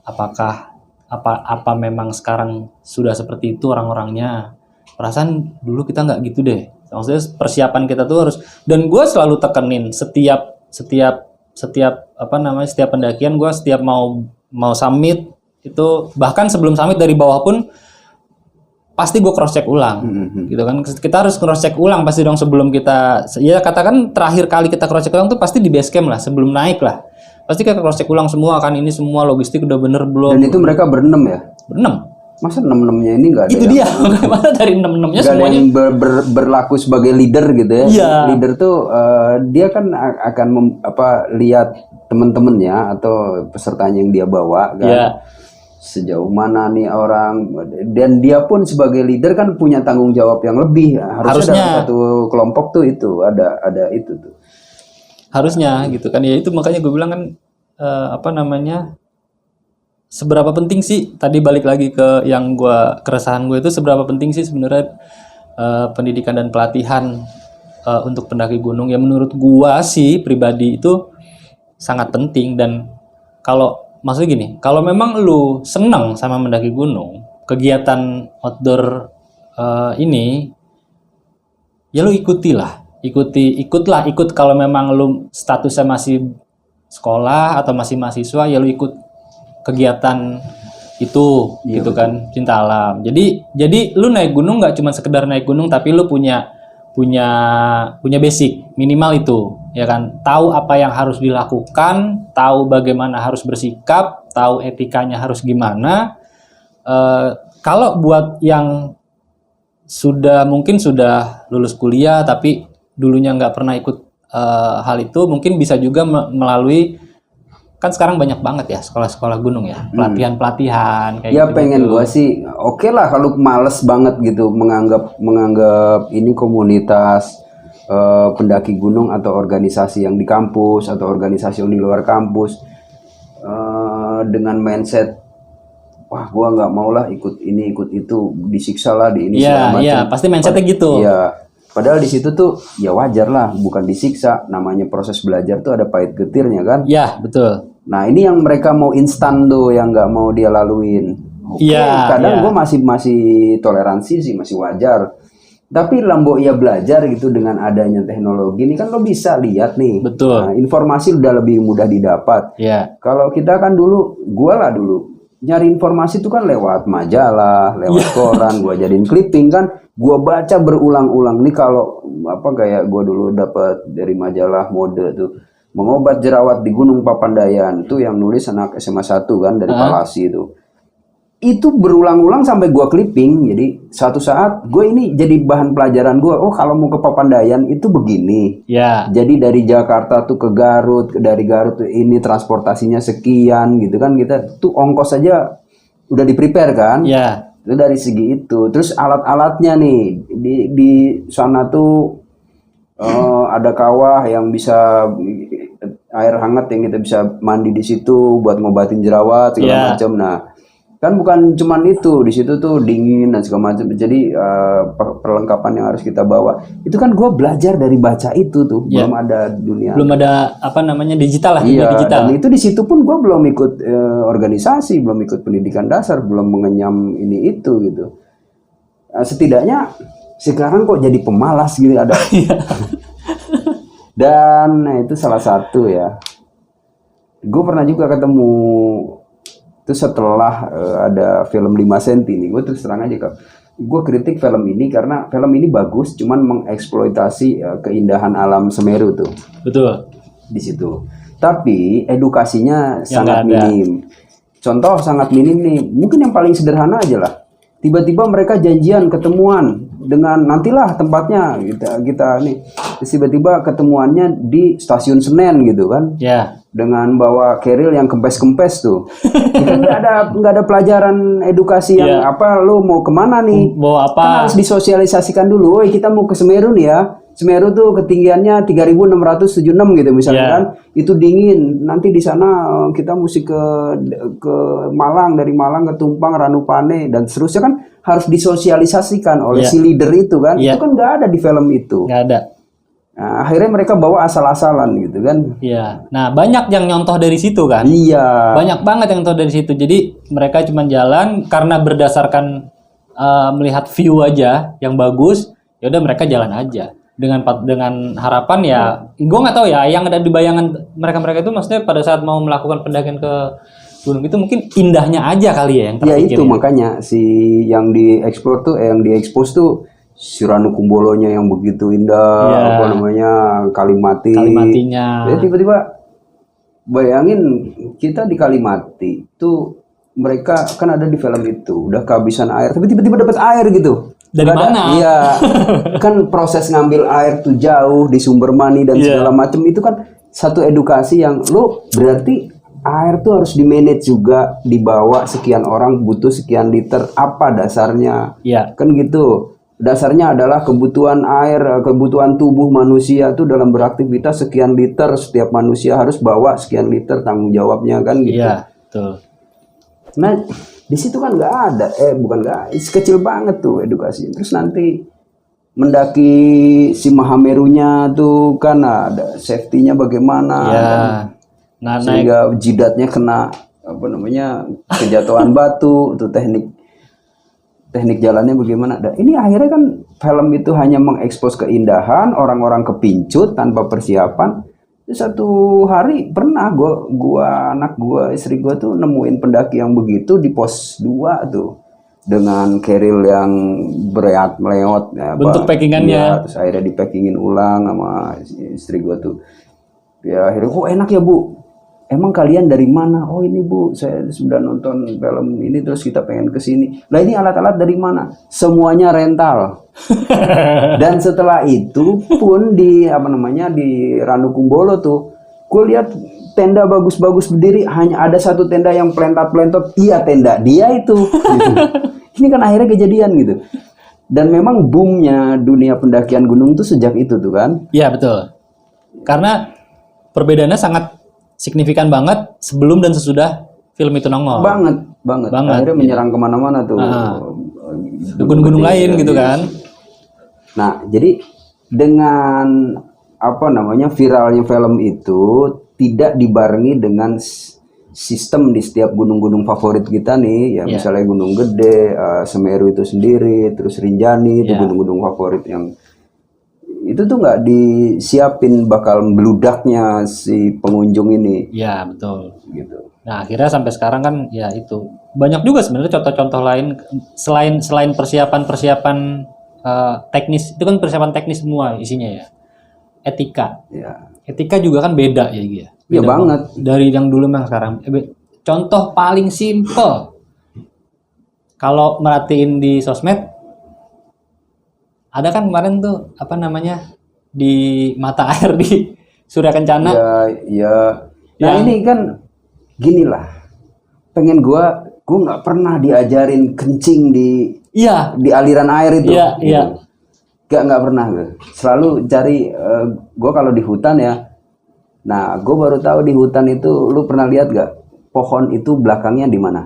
Apakah apa memang sekarang sudah seperti itu orang-orangnya? Perasaan dulu kita nggak gitu deh. Maksudnya persiapan kita tuh harus, dan gue selalu tekenin setiap pendakian gue, setiap mau summit itu, bahkan sebelum summit dari bawah pun pasti gue cross check ulang, gitu kan. Kita harus cross check ulang pasti dong sebelum kita, ya katakan terakhir kali kita cross check ulang tuh pasti di base camp lah, sebelum naik lah. Pasti kita cross check ulang semua kan, ini semua logistik udah bener belum. Dan itu mereka berenam ya? Berenam. Masa 6-6-nya ini nggak ada? Itu dia, masa dari 6-6-nya semuanya. Ada yang berlaku sebagai leader gitu ya? Iya. Leader tuh dia kan akan lihat teman-temannya atau pesertanya yang dia bawa kan. Iya. Sejauh mana nih orang, dan dia pun sebagai leader kan punya tanggung jawab yang lebih. Harusnya dalam satu kelompok tuh itu ada itu tuh. Harusnya gitu kan ya, itu makanya gue bilang kan seberapa penting sih, tadi balik lagi ke yang keresahan gue itu, seberapa penting sih sebenarnya pendidikan dan pelatihan untuk pendaki gunung. Ya menurut gue sih pribadi itu sangat penting. Dan kalau maksudnya gini, kalau memang lu senang sama mendaki gunung, kegiatan outdoor ini, ya lu ikut kalau memang lu statusnya masih sekolah atau masih mahasiswa, ya lu ikut kegiatan itu Iya, gitu betul. kan, cinta alam. Jadi lu naik gunung nggak cuma sekedar naik gunung, tapi lu punya basic minimal itu, ya kan, tahu apa yang harus dilakukan, tahu bagaimana harus bersikap, tahu etikanya harus gimana. Kalau buat yang mungkin sudah lulus kuliah tapi dulunya nggak pernah ikut hal itu, mungkin bisa juga melalui, kan sekarang banyak banget ya sekolah-sekolah gunung ya, pelatihan-pelatihan kayak Ya gitu. pengen gua sih, oke lah kalau males banget gitu menganggap ini komunitas pendaki gunung atau organisasi yang di kampus atau organisasi yang di luar kampus dengan mindset, wah gua nggak mau lah ikut ini ikut itu, disiksa lah di ini segala macam. Iya, pasti mindsetnya gitu. Iya, padahal di situ tuh ya wajar lah, bukan disiksa, namanya proses belajar tuh ada pahit getirnya kan. Ya, betul. Nah ini yang mereka mau instan tuh, yang nggak mau dia laluin. Oke, Iya, kadang iya. gue masih toleransi sih, masih wajar. Tapi lambo ia belajar gitu dengan adanya teknologi ini kan lo bisa lihat nih. Betul. Nah, informasi udah lebih mudah didapat. Ya. Kalau kita kan dulu, dulu nyari informasi itu kan lewat majalah, lewat koran, gua jadiin clipping kan, gua baca berulang-ulang nih. Kalau apa kayak gua dulu dapat dari majalah mode tuh, mengobat jerawat di Gunung Papandayan tuh, yang nulis anak SMA 1 kan dari Palasi itu berulang-ulang sampai gua clipping. Jadi suatu saat gue ini jadi bahan pelajaran gua. Oh kalau mau ke Papandayan itu begini. Ya. Jadi dari Jakarta tuh ke Garut, dari Garut tuh ini transportasinya sekian gitu kan, kita tuh ongkos aja udah di prepare kan. Ya. Itu dari segi itu. Terus alat-alatnya nih di sana tuh ada kawah yang bisa air hangat yang kita bisa mandi di situ buat ngobatin jerawat segala macam. Nah, kan bukan cuman itu, di situ tuh dingin dan segala macam. Jadi perlengkapan yang harus kita bawa itu kan gue belajar dari baca itu tuh. Belum ada dunia, belum ada apa namanya digital lah, iya, digital. dan itu di situ pun gue belum ikut organisasi, belum ikut pendidikan dasar, belum mengenyam ini itu gitu. Setidaknya sekarang kok jadi pemalas gitu ada. Dan itu salah satu ya. Gue pernah juga ketemu itu setelah ada film 5 cm nih. Gue terus terang aja kak, gue kritik film ini karena film ini bagus, cuman mengeksploitasi keindahan alam Semeru tuh. Betul. Di situ. Tapi edukasinya Yang sangat nggak ada. minim. Contoh sangat minim nih. Mungkin yang paling sederhana aja lah. Tiba-tiba mereka janjian ketemuan dengan nantilah tempatnya kita nih. Terus tiba-tiba ketemuannya di stasiun Senen gitu kan. Ya. Dengan bawa keril yang kempes-kempes tuh. Itu nggak ada pelajaran edukasi yang apa, lu mau kemana nih? Bawa apa? Kan harus disosialisasikan dulu. Woi, kita mau ke Semeru nih ya. Semeru tuh ketinggiannya 3.676 gitu misalnya kan. Itu dingin. Nanti di sana kita mesti ke Malang, dari Malang ke Tumpang, Ranupane dan seterusnya kan harus disosialisasikan oleh si leader itu kan. Itu kan nggak ada di film itu. Nggak ada. Nah, akhirnya mereka bawa asal-asalan gitu kan. Iya. Nah, banyak yang nyontoh dari situ kan. Iya. Banyak banget yang nyontoh dari situ. Jadi mereka cuma jalan karena berdasarkan melihat view aja yang bagus, ya udah mereka jalan aja dengan harapan ya, gue nggak tahu ya yang ada di bayangan mereka itu, maksudnya pada saat mau melakukan pendakian ke gunung itu mungkin indahnya aja kali ya yang Ya terpikir. itu makanya si yang dieksplor tuh yang diekspos tuh si Ranu Kumbolonya yang begitu indah, apa namanya, Kalimatinya. Ya tiba-tiba bayangin kita di Kalimati tuh, mereka kan ada di film itu udah kehabisan air, tapi tiba-tiba dapat air gitu. Dari mana? Iya, kan proses ngambil air tuh jauh di sumber mani dan segala macam, itu kan satu edukasi yang lo berarti air tuh harus di-manage juga, dibawa sekian orang butuh sekian liter, apa dasarnya? Iya. Kan gitu. Dasarnya adalah kebutuhan air, kebutuhan tubuh manusia tuh dalam beraktivitas sekian liter, setiap manusia harus bawa sekian liter, tanggung jawabnya kan gitu. Iya, betul. Nah, di situ kan nggak ada, bukan nggak, kecil banget tuh edukasi. Terus nanti mendaki si Mahamerunya tuh kan ada safety-nya bagaimana, kan? Nah, Sehingga jidatnya kena apa namanya, kejatuhan batu, tuh teknik teknik jalannya bagaimana. Dan ini akhirnya kan film itu hanya mengekspos keindahan, orang-orang kepincut tanpa persiapan. Satu hari pernah gua anak gua, istri gua tuh nemuin pendaki yang begitu di pos 2 tuh dengan keril yang berat meleot ya, Bentuk packingannya. ya, terus akhirnya dipackingin ulang sama istri gua tuh. Ya akhirnya kok enak ya Bu. Emang kalian dari mana? Oh ini Bu, saya sudah nonton film ini terus kita pengen ke sini. Lah ini alat-alat dari mana? Semuanya rental. Dan setelah itu pun di di Ranu Kumbolo tuh, gue lihat tenda bagus-bagus berdiri, hanya ada satu tenda yang pelentat-pelentot. Iya tenda dia itu. Gitu. Ini kan akhirnya kejadian gitu. Dan memang boomnya dunia pendakian gunung tuh sejak itu tuh kan. Iya betul. Karena perbedaannya sangat signifikan banget sebelum dan sesudah film itu nongol. Banget. Akhirnya menyerang kemana-mana tuh. Gunung-gunung lain gitu kan. Nah, jadi dengan viralnya film itu tidak dibarengi dengan sistem di setiap gunung-gunung favorit kita nih, ya misalnya Gunung Gede, Semeru itu sendiri, terus Rinjani itu gunung-gunung favorit yang itu tuh nggak disiapin bakal meludaknya si pengunjung ini. Iya betul. Gitu. Nah akhirnya sampai sekarang kan ya itu banyak juga sebenarnya contoh-contoh lain selain persiapan teknis, itu kan persiapan teknis semua isinya ya. Etika. Ya. Etika juga kan beda ya Gi. Iya banget. Dari yang dulu sama sekarang. Contoh paling simple. Kalau merhatiin di sosmed, ada kan kemarin tuh di mata air di Surya Kencana. Ya. Nah ini kan gini lah. Pengen gua nggak pernah diajarin kencing di aliran air itu. Iya. Nggak pernah gue. Selalu cari gue kalau di hutan ya. Nah, gue baru tahu di hutan itu lu pernah lihat gak pohon itu belakangnya di mana?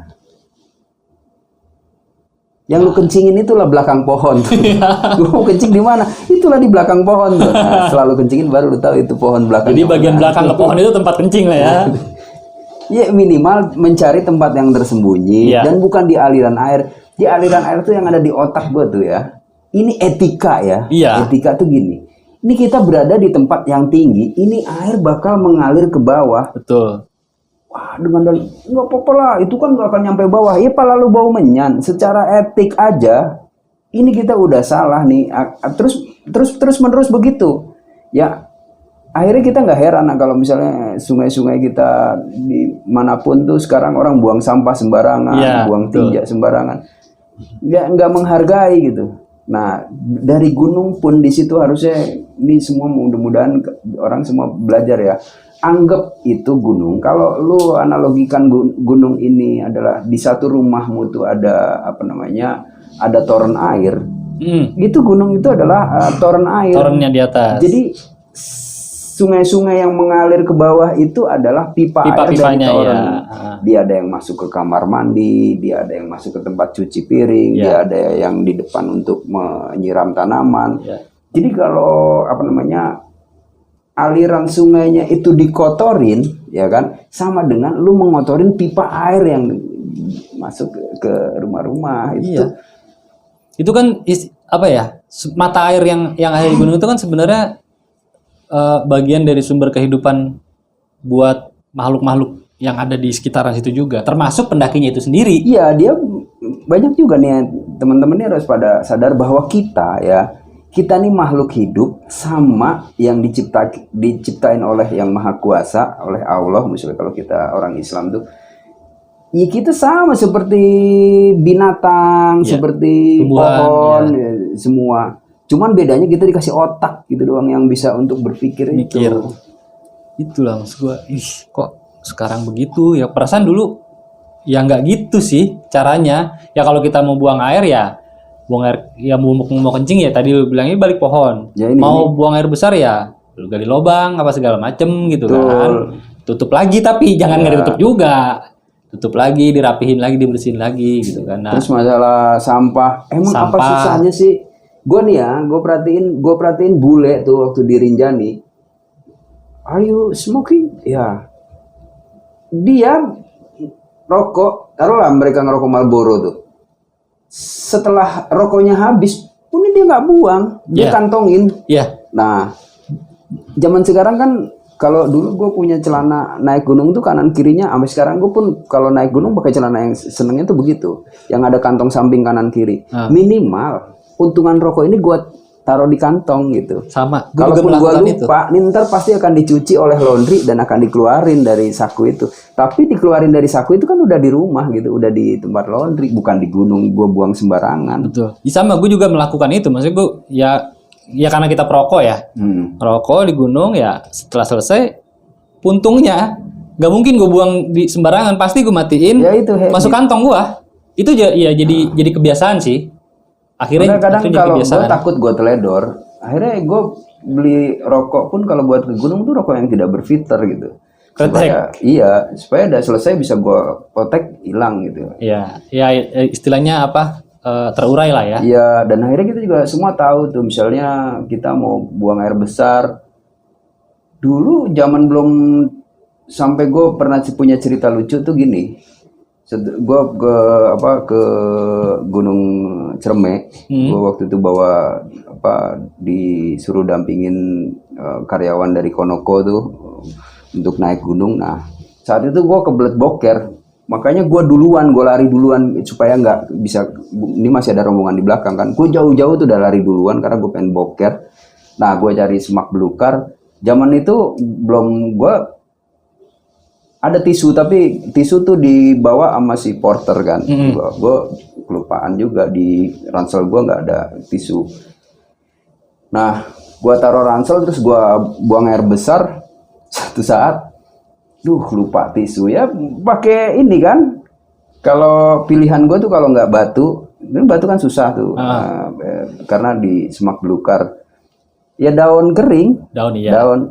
Yang lu kencingin itulah belakang pohon. Gue mau kencing di mana? Itulah di belakang pohon tuh. Nah, selalu kencingin baru lu tahu itu pohon belakang. Jadi bagian belakang ke pohon itu tempat kencing lah ya. Ya minimal mencari tempat yang tersembunyi dan bukan di aliran air. Di aliran air tuh yang ada di otak gue tuh ya. Ini etika ya. Etika tuh gini. Ini kita berada di tempat yang tinggi. Ini air bakal mengalir ke bawah. Betul. Wah, dengan nggak apa-apa lah. Itu kan nggak akan nyampe bawah. Ya pala lu bau menyan. Secara etik aja, ini kita udah salah nih. Terus menerus begitu. Ya, akhirnya kita nggak heran kalau misalnya sungai-sungai kita di manapun tuh sekarang orang buang sampah sembarangan, buang tinja sembarangan. Nggak menghargai gitu. Nah, dari gunung pun di situ harusnya ini semua mudah-mudahan orang semua belajar ya. Anggap itu gunung. Kalau lu analogikan gunung ini adalah di satu rumahmu tuh ada ada toren air. Itu gunung itu adalah toren air. Torennya di atas. Jadi sungai-sungai yang mengalir ke bawah itu adalah pipa air dari toren. Dia ada yang masuk ke kamar mandi, dia ada yang masuk ke tempat cuci piring, dia ada yang di depan untuk menyiram tanaman. Jadi kalau aliran sungainya itu dikotorin, ya kan, sama dengan lu mengotorin pipa air yang masuk ke rumah-rumah itu. Itu kan mata air yang ada di gunung itu kan sebenarnya bagian dari sumber kehidupan buat makhluk-makhluk yang ada di sekitaran situ juga, termasuk pendakinya itu sendiri. Iya, dia banyak juga nih teman-teman ini harus pada sadar bahwa kita nih makhluk hidup sama yang diciptain oleh Yang Maha Kuasa, oleh Allah. Misalnya kalau kita orang Islam tuh, ya kita sama seperti binatang, seperti pohon, semua. Cuman bedanya kita dikasih otak gitu doang yang bisa untuk berpikir. Mikir. Itulah maksud gue, kok sekarang begitu ya, perasaan dulu ya nggak gitu sih caranya. Ya kalau kita mau buang air buang air, mau kencing ya tadi lu bilangnya balik pohon. Mau buang air besar ya lu gali lubang apa segala macem gitu. Betul. Kan. Tutup lagi tapi jangan nggak ditutup juga. Tutup lagi, dirapihin lagi, dibersihin lagi gitu kan. Nah, terus masalah sampah, apa susahnya sih? Gue nih gue perhatiin bule tuh waktu di Rinjani. Are you smoking? Ya. Dia rokok, taruhlah mereka ngerokok Marlboro tuh. setelah rokoknya habis pun dia nggak buang, dia Iya. kantongin. Iya. Nah, zaman sekarang kan kalau dulu gue punya celana naik gunung tuh kanan kirinya, sampai sekarang gue pun kalau naik gunung pakai celana yang senengnya tuh begitu, yang ada kantong samping kanan kiri. Minimal puntungan rokok ini gue taruh di kantong gitu. Sama. Gue juga Kalaupun gue melakukan itu. lupa, nih ntar pasti akan dicuci oleh laundry dan akan dikeluarin dari saku itu. Tapi dikeluarin dari saku itu kan udah di rumah gitu, udah di tempat laundry, bukan di gunung gue buang sembarangan. Betul. Ya, sama, gue juga melakukan itu. Maksudnya gue ya karena kita perokok ya. Rokok di gunung ya, setelah selesai puntungnya nggak mungkin gue buang di sembarangan, pasti gue matiin, Ya itu habit. masuk kantong gue. Itu ya jadi kebiasaan sih. Akhirnya Kadang jadi kalau gue kebiasaan. takut gue teledor, akhirnya gue beli rokok pun kalau buat ke gunung tuh rokok yang tidak berfilter gitu. Supaya, supaya udah selesai bisa gue potek hilang gitu. Ya istilahnya apa? Terurai lah ya. Iya, dan akhirnya kita juga semua tahu tuh, misalnya kita mau buang air besar. Dulu zaman belum sampai gue pernah punya cerita lucu tuh gini. Gue ke Gunung Cerme. Gue waktu itu bawa disuruh dampingin karyawan dari Konoko tuh untuk naik gunung. Nah, saat itu gue kebelet boker. Makanya gue lari duluan supaya nggak bisa, ini masih ada rombongan di belakang kan. Gue jauh-jauh tuh udah lari duluan karena gue pengen boker. Nah, gue cari semak belukar. Zaman itu belum, gue ada tisu, tapi tisu tuh dibawa sama si porter kan. Gue kelupaan juga, di ransel gue nggak ada tisu. Nah, gue taruh ransel terus gue buang air besar. Satu saat, lupa tisu ya, pakai ini kan. Kalau pilihan gue tuh kalau nggak batu, ini batu kan susah tuh, karena di semak belukar. Ya daun kering, daun.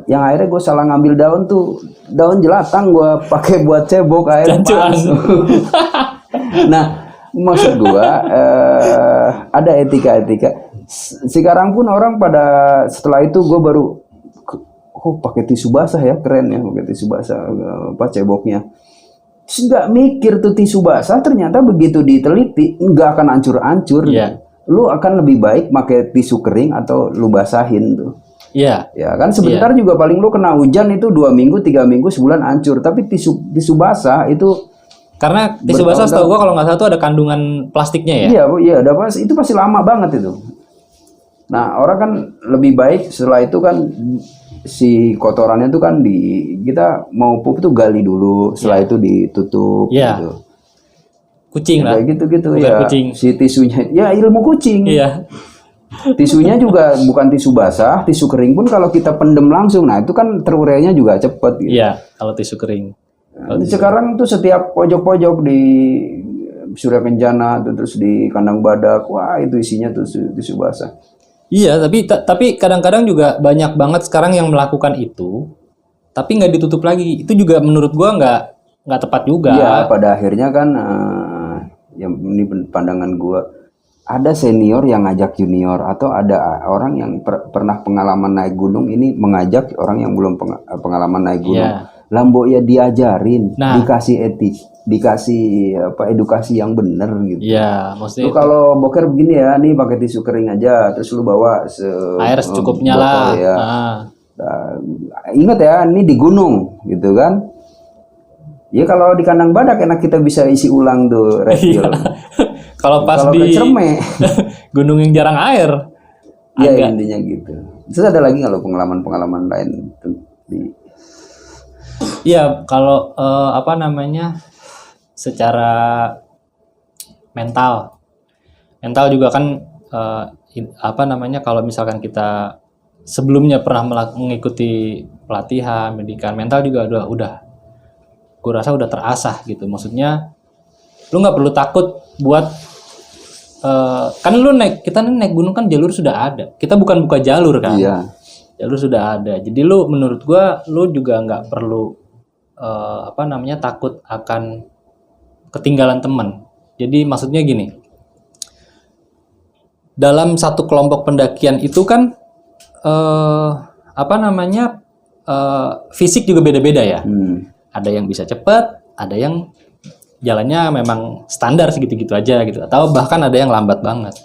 Yang akhirnya gue salah ngambil daun tuh, daun jelatang gue pakai buat cebok air panas. Nah, maksud gue ada etika-etika. Sekarang pun orang pada setelah itu gue baru, pakai tisu basah ya, keren ya pakai tisu basah ceboknya. Nggak mikir tuh tisu basah, ternyata begitu diteliti nggak akan hancur-hancur. Lu akan lebih baik pakai tisu kering atau lu basahin tuh. Ya kan sebentar juga paling lu kena hujan itu 2 minggu, 3 minggu, sebulan hancur. Tapi tisu basah itu, karena tisu basah setahu gua kalau nggak salah tuh ada kandungan plastiknya ya. Iya, itu pasti lama banget itu. Nah, orang kan lebih baik setelah itu kan si kotorannya itu kan kita mau pup tuh gali dulu, setelah itu ditutup gitu. Kucing lah. Kayak gitu ya. Kucing. Si tisunya ya ilmu kucing. Iya. Tisunya juga bukan tisu basah, tisu kering pun kalau kita pendem langsung, nah itu kan terurainya juga cepet gitu. Iya, kalau tisu kering. Sekarang tuh setiap pojok-pojok di Surya Kencana, terus di Kandang Badak, wah itu isinya tuh tisu basah. Iya, tapi kadang-kadang juga banyak banget sekarang yang melakukan itu, tapi nggak ditutup lagi. Itu juga menurut gua nggak tepat juga. Iya, pada akhirnya kan, yang ini pandangan gua, ada senior yang ngajak junior, atau ada orang yang pernah pengalaman naik gunung ini mengajak orang yang belum pengalaman naik gunung. Lambo ya diajarin, dikasih edukasi yang bener gitu. Iya, maksudnya lu kalau boker begini ya, nih pakai tisu kering aja, terus lu bawa air secukupnya lah. Ya. Nah, ingat ya, ini di gunung gitu kan. Ya kalau di Kandang Badak enak kita bisa isi ulang tuh refill. Kalau pas di Cerme, gunung yang jarang air. Iya intinya gitu. Terus ada lagi nggak lo pengalaman lain Iya, kalau secara mental juga kan kalau misalkan kita sebelumnya pernah mengikuti pelatihan pendidikan mental juga udah gue rasa udah terasah gitu. Maksudnya lu nggak perlu takut buat kan kita naik gunung kan jalur sudah ada, kita bukan buka jalur kan. Jalur sudah ada, jadi menurut gua lu juga nggak perlu takut akan ketinggalan teman. Jadi maksudnya gini, dalam satu kelompok pendakian itu kan fisik juga beda-beda ya. Ada yang bisa cepat, ada yang jalannya memang standar segitu-gitu aja gitu, atau bahkan ada yang lambat banget.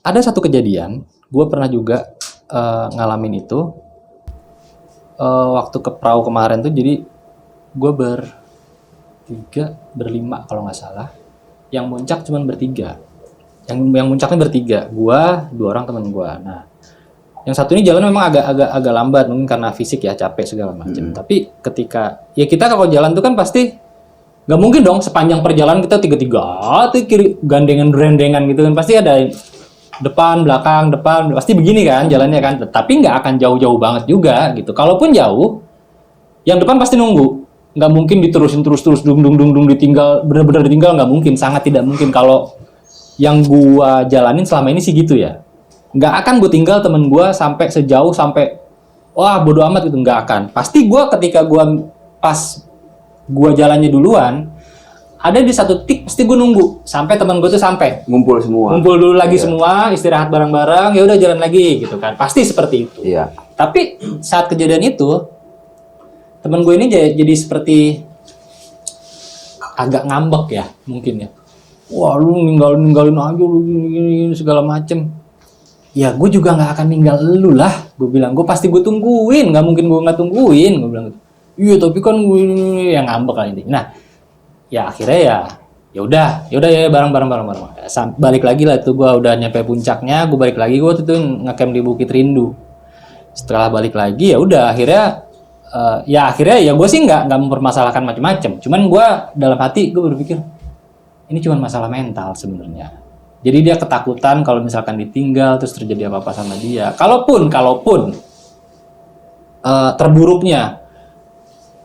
Ada satu kejadian, gue pernah juga ngalamin itu waktu ke perahu kemarin tuh. Jadi gue berlima kalau nggak salah. Yang muncak cuman bertiga. Yang muncaknya bertiga, gue, 2 orang teman gue. Nah, yang satu ini jalan memang agak lambat, mungkin karena fisik ya, capek segala macam. Tapi ketika ya kita kalau jalan tuh kan pasti nggak mungkin dong sepanjang perjalanan kita tiga-tiga tuh kiri gandengan gitu kan, pasti ada depan belakang pasti begini kan jalannya kan. Tapi nggak akan jauh-jauh banget juga gitu. Kalaupun jauh, yang depan pasti nunggu. Nggak mungkin diterusin terus dung ditinggal, bener-bener ditinggal, nggak mungkin, sangat tidak mungkin. Kalau yang gua jalanin selama ini sih gitu ya, nggak akan gue tinggal temen gua sampai sejauh sampai wah bodo amat gitu, nggak akan. Pasti gua ketika pas gua jalannya duluan, ada di satu titik pasti gue nunggu sampai teman gue tuh sampai Ngumpul semua. ngumpul dulu lagi semua, istirahat bareng-bareng, ya udah jalan lagi gitu kan, pasti seperti itu. Iya. Tapi saat kejadian itu teman gue ini jadi seperti agak ngambek ya mungkin ya. Wah lu ninggalin aja lu gini segala macem. Ya gue juga nggak akan ninggal lu lah. Gue bilang gue pasti gue tungguin, nggak mungkin gue nggak tungguin. Gue bilang gitu. Iya tapi kan gue yang ngambek lah ini. Nah ya akhirnya ya udah ya bareng. Balik lagi lah tuh, gue udah nyampe puncaknya, gue balik lagi, gue tuh ngecamp di Bukit Rindu. Setelah balik lagi ya udah akhirnya ya gue sih nggak mempermasalahkan macam-macam. Cuman gue dalam hati gue berpikir ini cuma masalah mental sebenarnya. Jadi dia ketakutan kalau misalkan ditinggal terus terjadi apa-apa sama dia. Kalaupun terburuknya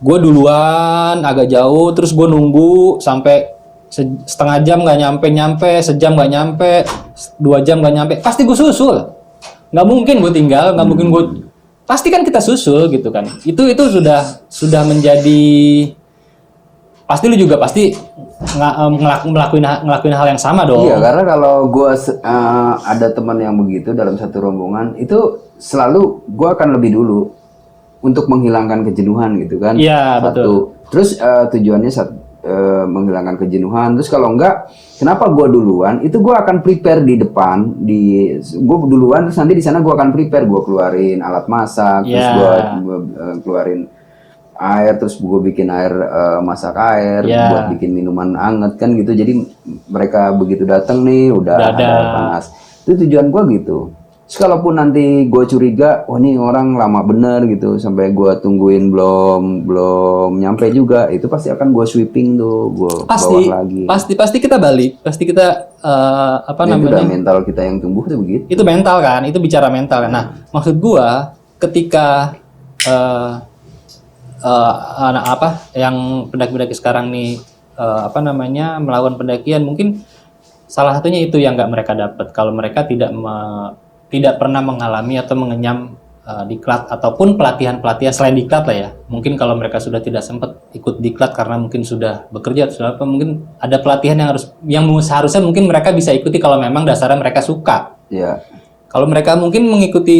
gue duluan agak jauh, terus gue nunggu sampai setengah jam nggak nyampe, sejam nggak nyampe, 2 jam nggak nyampe, pasti gue susul. Nggak mungkin gue tinggal, nggak mungkin gue, pasti kan kita susul gitu kan. Itu sudah menjadi, pasti lu juga pasti ngelakuin hal yang sama dong. Iya, karena kalau gue ada teman yang begitu dalam satu rombongan, itu selalu gue akan lebih dulu untuk menghilangkan kejenuhan gitu kan. Iya, betul. Terus tujuannya menghilangkan kejenuhan. Terus kalau enggak, kenapa gue duluan? Itu gue akan prepare di depan, gue duluan, terus nanti di sana gue akan prepare, gue keluarin alat masak, terus gue keluarin air, terus gue bikin air, masak air, buat bikin minuman anget kan gitu. Jadi mereka begitu datang nih udah ada panas. Itu tujuan gue gitu. Terus kalaupun nanti gue curiga, oh ini orang lama bener gitu, sampai gue tungguin belum nyampe juga, itu pasti akan gue sweeping tuh, gue bawa lagi. Pasti kita balik, pasti kita Itu udah mental kita yang tumbuh tuh begitu. Itu mental kan, itu bicara mental kan. Nah maksud gue ketika yang pendaki-pendaki sekarang nih melakukan pendakian, mungkin salah satunya itu yang nggak mereka dapat kalau mereka tidak pernah mengalami atau mengenyam diklat ataupun pelatihan selain diklat lah ya. Mungkin kalau mereka sudah tidak sempat ikut diklat karena mungkin sudah bekerja atau sudah apa, mungkin ada pelatihan yang seharusnya mungkin mereka bisa ikuti kalau memang dasarnya mereka suka. Iya. Kalau mereka mungkin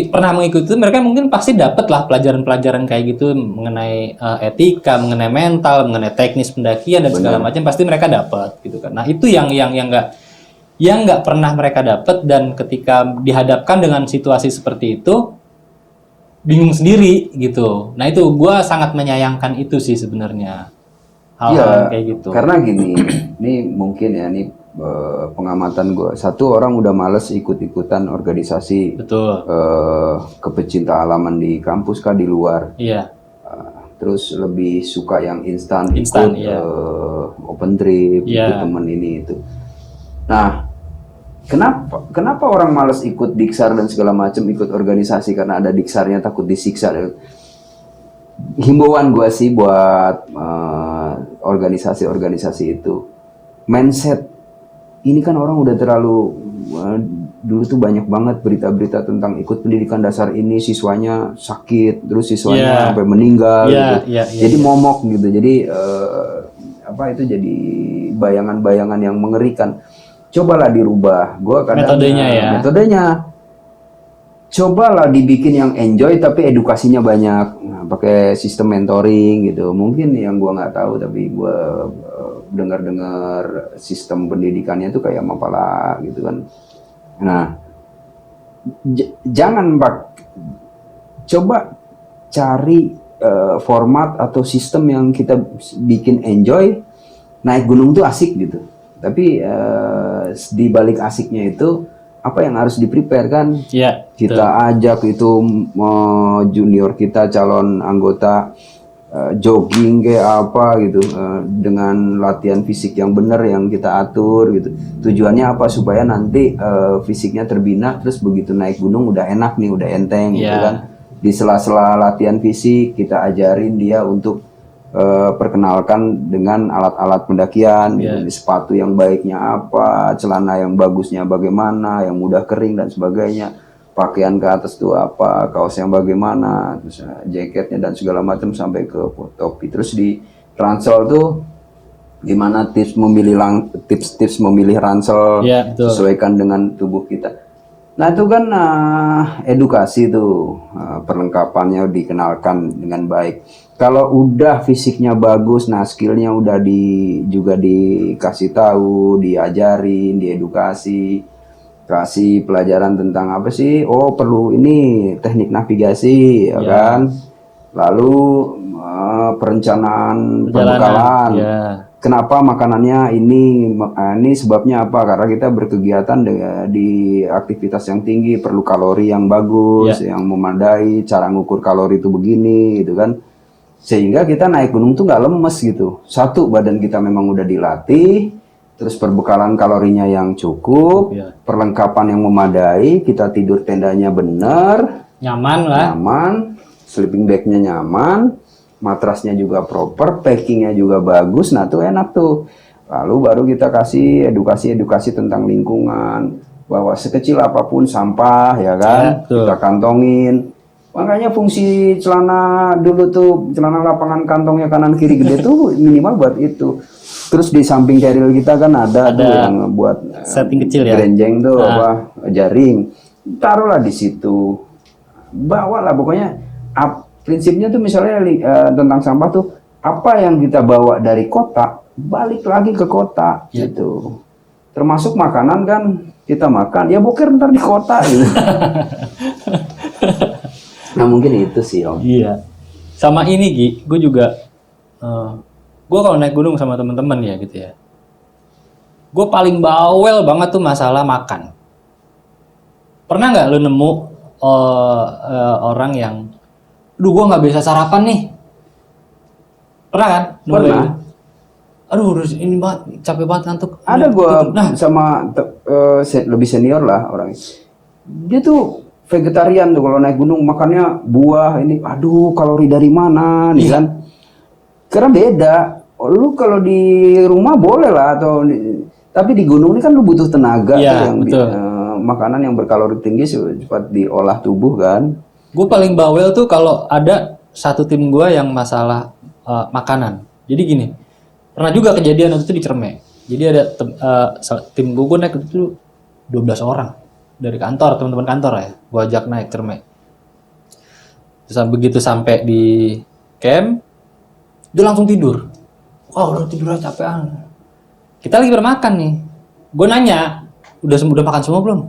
pernah mengikuti, mereka mungkin pasti dapat lah pelajaran-pelajaran kayak gitu mengenai etika, mengenai mental, mengenai teknis pendakian dan segala macam, pasti mereka dapat gitu kan. Nah itu yang nggak pernah mereka dapat, dan ketika dihadapkan dengan situasi seperti itu bingung sendiri gitu. Nah itu gue sangat menyayangkan itu sih sebenarnya, hal-hal kayak gitu. Karena gini, ini mungkin ya, ini pengamatan gue, satu orang udah males ikut-ikutan organisasi. Betul. Kepecinta alaman di kampus kah di luar. Iya. Terus lebih suka yang instan iya. Open trip, ikut temen ini itu. Nah, Kenapa orang malas ikut diksar dan segala macam, ikut organisasi karena ada diksarnya, takut disiksa. Himbauan gue sih buat organisasi-organisasi itu, mindset ini kan orang udah terlalu dulu tuh banyak banget berita-berita tentang ikut pendidikan dasar ini siswanya sakit, terus siswanya sampai meninggal gitu. Jadi momok gitu. Jadi itu jadi bayangan-bayangan yang mengerikan. Cobalah dirubah. Gua kadang metodenya. cobalah dibikin yang enjoy tapi edukasinya banyak. Nah, pakai sistem mentoring gitu. Mungkin yang gua nggak tahu tapi gua dengar-dengar sistem pendidikannya tuh kayak Mapala gitu kan. Nah, jangan coba cari format atau sistem yang kita bikin enjoy. Naik gunung tuh asik gitu. Tapi di balik asiknya itu apa yang harus di-prepare kan? Iya. Kita ajak itu junior kita calon anggota jogging kayak apa gitu dengan latihan fisik yang benar yang kita atur gitu. Tujuannya apa? Supaya nanti fisiknya terbina, terus begitu naik gunung udah enak nih, udah enteng gitu Iya. kan. Di sela-sela latihan fisik kita ajarin dia untuk perkenalkan dengan alat-alat pendakian, gitu. Di sepatu yang baiknya apa, celana yang bagusnya bagaimana, yang mudah kering dan sebagainya, pakaian ke atas tuh apa, kaos yang bagaimana, terus jaketnya dan segala macam sampai ke topi. Terus di ransel tuh gimana tips-tips memilih ransel Iya, betul. sesuaikan dengan tubuh kita. Nah itu kan edukasi tuh perlengkapannya dikenalkan dengan baik. Kalau udah fisiknya bagus, nah skillnya udah juga dikasih tahu, diajarin, diedukasi, kasih pelajaran tentang apa sih? Oh perlu ini teknik navigasi, ya kan? Lalu perencanaan perbekalan. Ya. Kenapa makanannya ini sebabnya apa? Karena kita berkegiatan di aktivitas yang tinggi, perlu kalori yang bagus, yang memadai, cara ngukur kalori itu begini gitu kan. Sehingga kita naik gunung tuh nggak lemes gitu. Satu, badan kita memang udah dilatih, terus perbekalan kalorinya yang cukup, perlengkapan yang memadai, kita tidur tendanya benar, Nyaman lah. nyaman, sleeping bagnya nyaman, matrasnya juga proper, packingnya juga bagus, nah tuh enak tuh. Lalu baru kita kasih edukasi tentang lingkungan, bahwa sekecil apapun sampah ya kan, kita kantongin. Makanya fungsi celana dulu tuh, celana lapangan kantongnya kanan kiri gede tuh minimal buat itu. Terus di samping carrier kita kan ada tuh yang buat setting kecil ya. Gerenjeng tuh apa jaring. Taruhlah di situ. Bawalah pokoknya prinsipnya tuh misalnya tentang sampah tuh apa yang kita bawa dari kota balik lagi ke kota gitu. Termasuk makanan kan kita makan ya boker ntar di kota gitu. Nah mungkin itu sih Om. Iya. Sama ini Gi, gue juga gue kalau naik gunung sama teman-teman ya gitu ya. Gue paling bawel banget tuh masalah makan. Pernah nggak lu nemu orang yang, gue nggak bisa sarapan nih. Pernah kan? Pernah. Aduh, ini banget, capek banget ngantuk. Ada gue sama lebih senior lah orang. Dia tuh vegetarian tuh kalau naik gunung makannya buah ini, aduh kalori dari mana nih kan? Karena beda. Lu kalau di rumah boleh lah tapi di gunung ini kan lu butuh tenaga tuh yang makanan yang berkalori tinggi cepat diolah tubuh kan. Gue paling bawel tuh kalau ada satu tim gue yang masalah makanan. Jadi gini, pernah juga kejadian waktu itu di Cerme. Jadi ada tim gue naik itu 12 orang dari kantor, teman-teman kantor ya. Gue ajak naik Cerme. Terus begitu sampai di camp, dia langsung tidur. Wah, udah tidur aja capean. Kita lagi bermakan nih. Gue nanya, udah makan semua belum?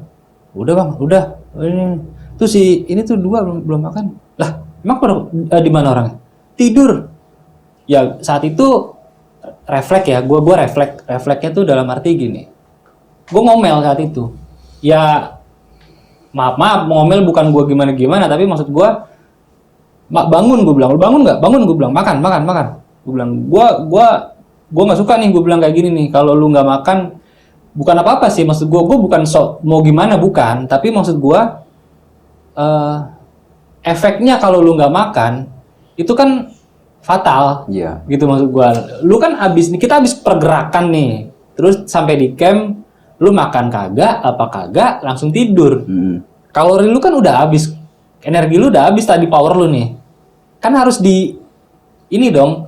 Udah bang, udah. Ini tuh ini tuh 2 belum makan. Lah, emang di mana orangnya? Tidur. Ya saat itu refleks ya, gue refleksnya tuh dalam arti gini. Gue ngomel saat itu. Ya maaf ngomel bukan gue gimana tapi maksud gue bangun, gue bilang, lu bangun nggak? Bangun, gue bilang, makan. Gue bilang, gue nggak suka nih, gue bilang kayak gini nih, kalau lu nggak makan, bukan apa-apa sih, maksud gue bukan mau gimana, bukan, tapi maksud gue, efeknya kalau lu nggak makan, itu kan fatal, gitu maksud gue. Lu kan kita habis pergerakan nih, terus sampai di camp, lu makan kagak, langsung tidur. Kalori lu kan udah habis, energi lu udah habis tadi, power lu nih. Kan harus dipulihkan